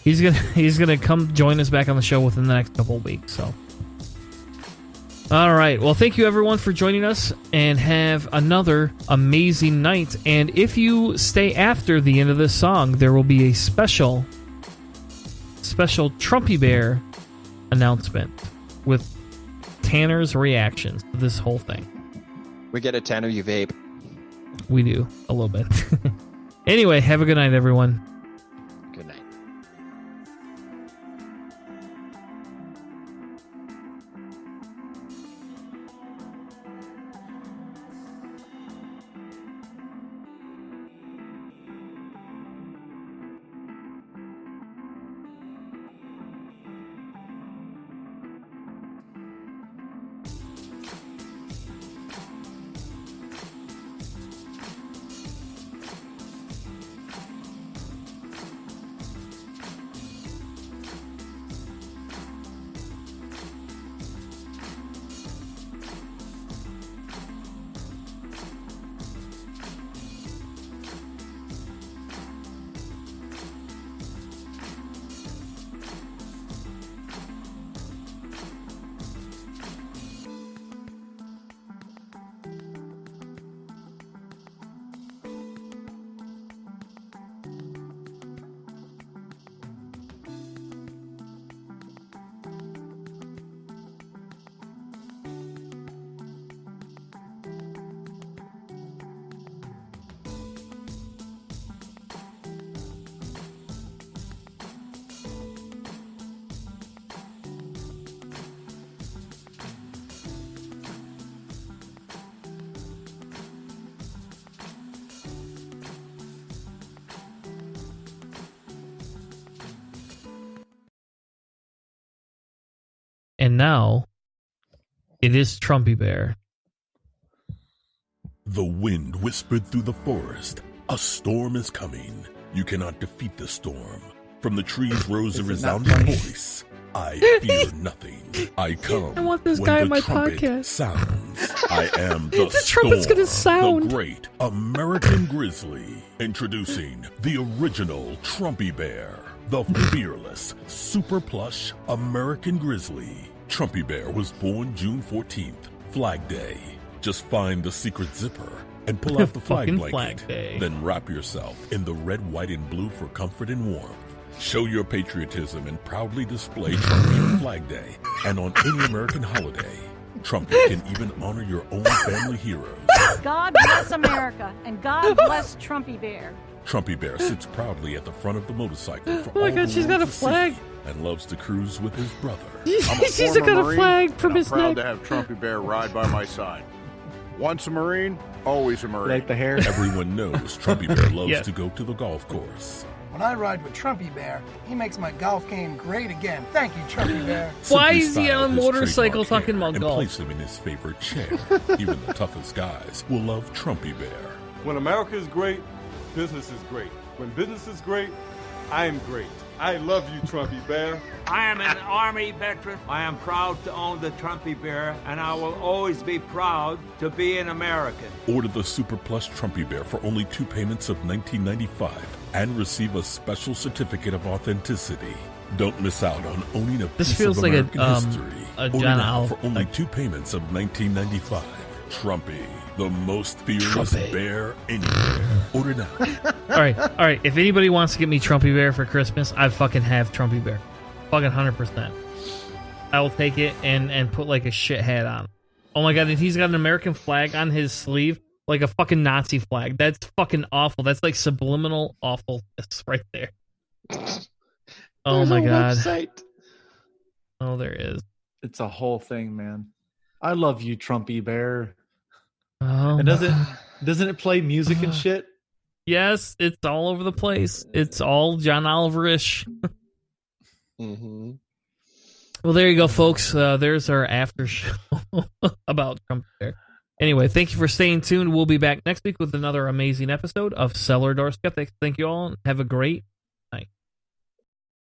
he's gonna come join us back on the show within the next couple of weeks. So All right. Well, thank you everyone for joining us, and have another amazing night. And if you stay after the end of this song, there will be a special Trumpy Bear announcement with Tanner's reactions to this whole thing. We get it, Tanner, you vape. We do a little bit. Anyway, have a good night, everyone. Good night. And now, it is Trumpy Bear. The wind whispered through the forest. A storm is coming. You cannot defeat the storm. From the trees rose a resounding voice. I fear nothing. I come. I want this when guy the on my trumpet podcast. Sounds. I am the trumpet's storm, gonna sound. the great American grizzly. Introducing the original Trumpy Bear, the fearless, super plush American grizzly. Trumpy Bear was born June 14th, Flag Day. Just find the secret zipper and pull out the flag Fucking blanket. Flag Day. Then wrap yourself in the red, white, and blue for comfort and warmth. Show your patriotism and proudly display Trumpy on Flag Day and on any American holiday. Trumpy can even honor your own family heroes. God bless America, and God bless Trumpy Bear. Trumpy Bear sits proudly at the front of the motorcycle for Oh my all God, the she's got world a to flag. see, and loves to cruise with his brother. She's got a flag from his proud neck. to have Trumpy Bear ride by my side. Once a Marine, always a Marine. Like the hair. Everyone knows Trumpy Bear loves Yeah. to go to the golf course. When I ride with Trumpy Bear, he makes my golf game great again. Thank you, Trumpy Bear. Why Simply is he style on a his motorcycle trademark talking hair about and golf? place him in his favorite chair. Even the toughest guys will love Trumpy Bear. When America is great, business is great. When business is great, I am great. I love you, Trumpy Bear. I am an Army veteran. I am proud to own the Trumpy Bear, and I will always be proud to be an American. Order the Super Plush Trumpy Bear for only 2 payments of $19.95 and receive a special certificate of authenticity. Don't miss out on owning a This piece feels of like American a history. Order John now Al- for only 2 payments of $19.95. Trumpy, the most fearless Trumpy. bear anywhere. Order now. All right. If anybody wants to get me Trumpy Bear for Christmas, I fucking have Trumpy Bear. Fucking 100%. I will take it and put like a shit hat on. Oh my God, and he's got an American flag on his sleeve, like a fucking Nazi flag. That's fucking awful. That's like subliminal awfulness right there. Oh There's my a God. website. Oh, there is. It's a whole thing, man. I love you, Trumpy Bear. Oh, And doesn't it play music and shit? yes, it's all over the place. It's all John Oliver-ish. Mm-hmm. Well, there you go, folks. There's our after show about Trumpy Bear. Anyway, thank you for staying tuned. We'll be back next week with another amazing episode of Cellar Door Skeptics. Thank you all, and have a great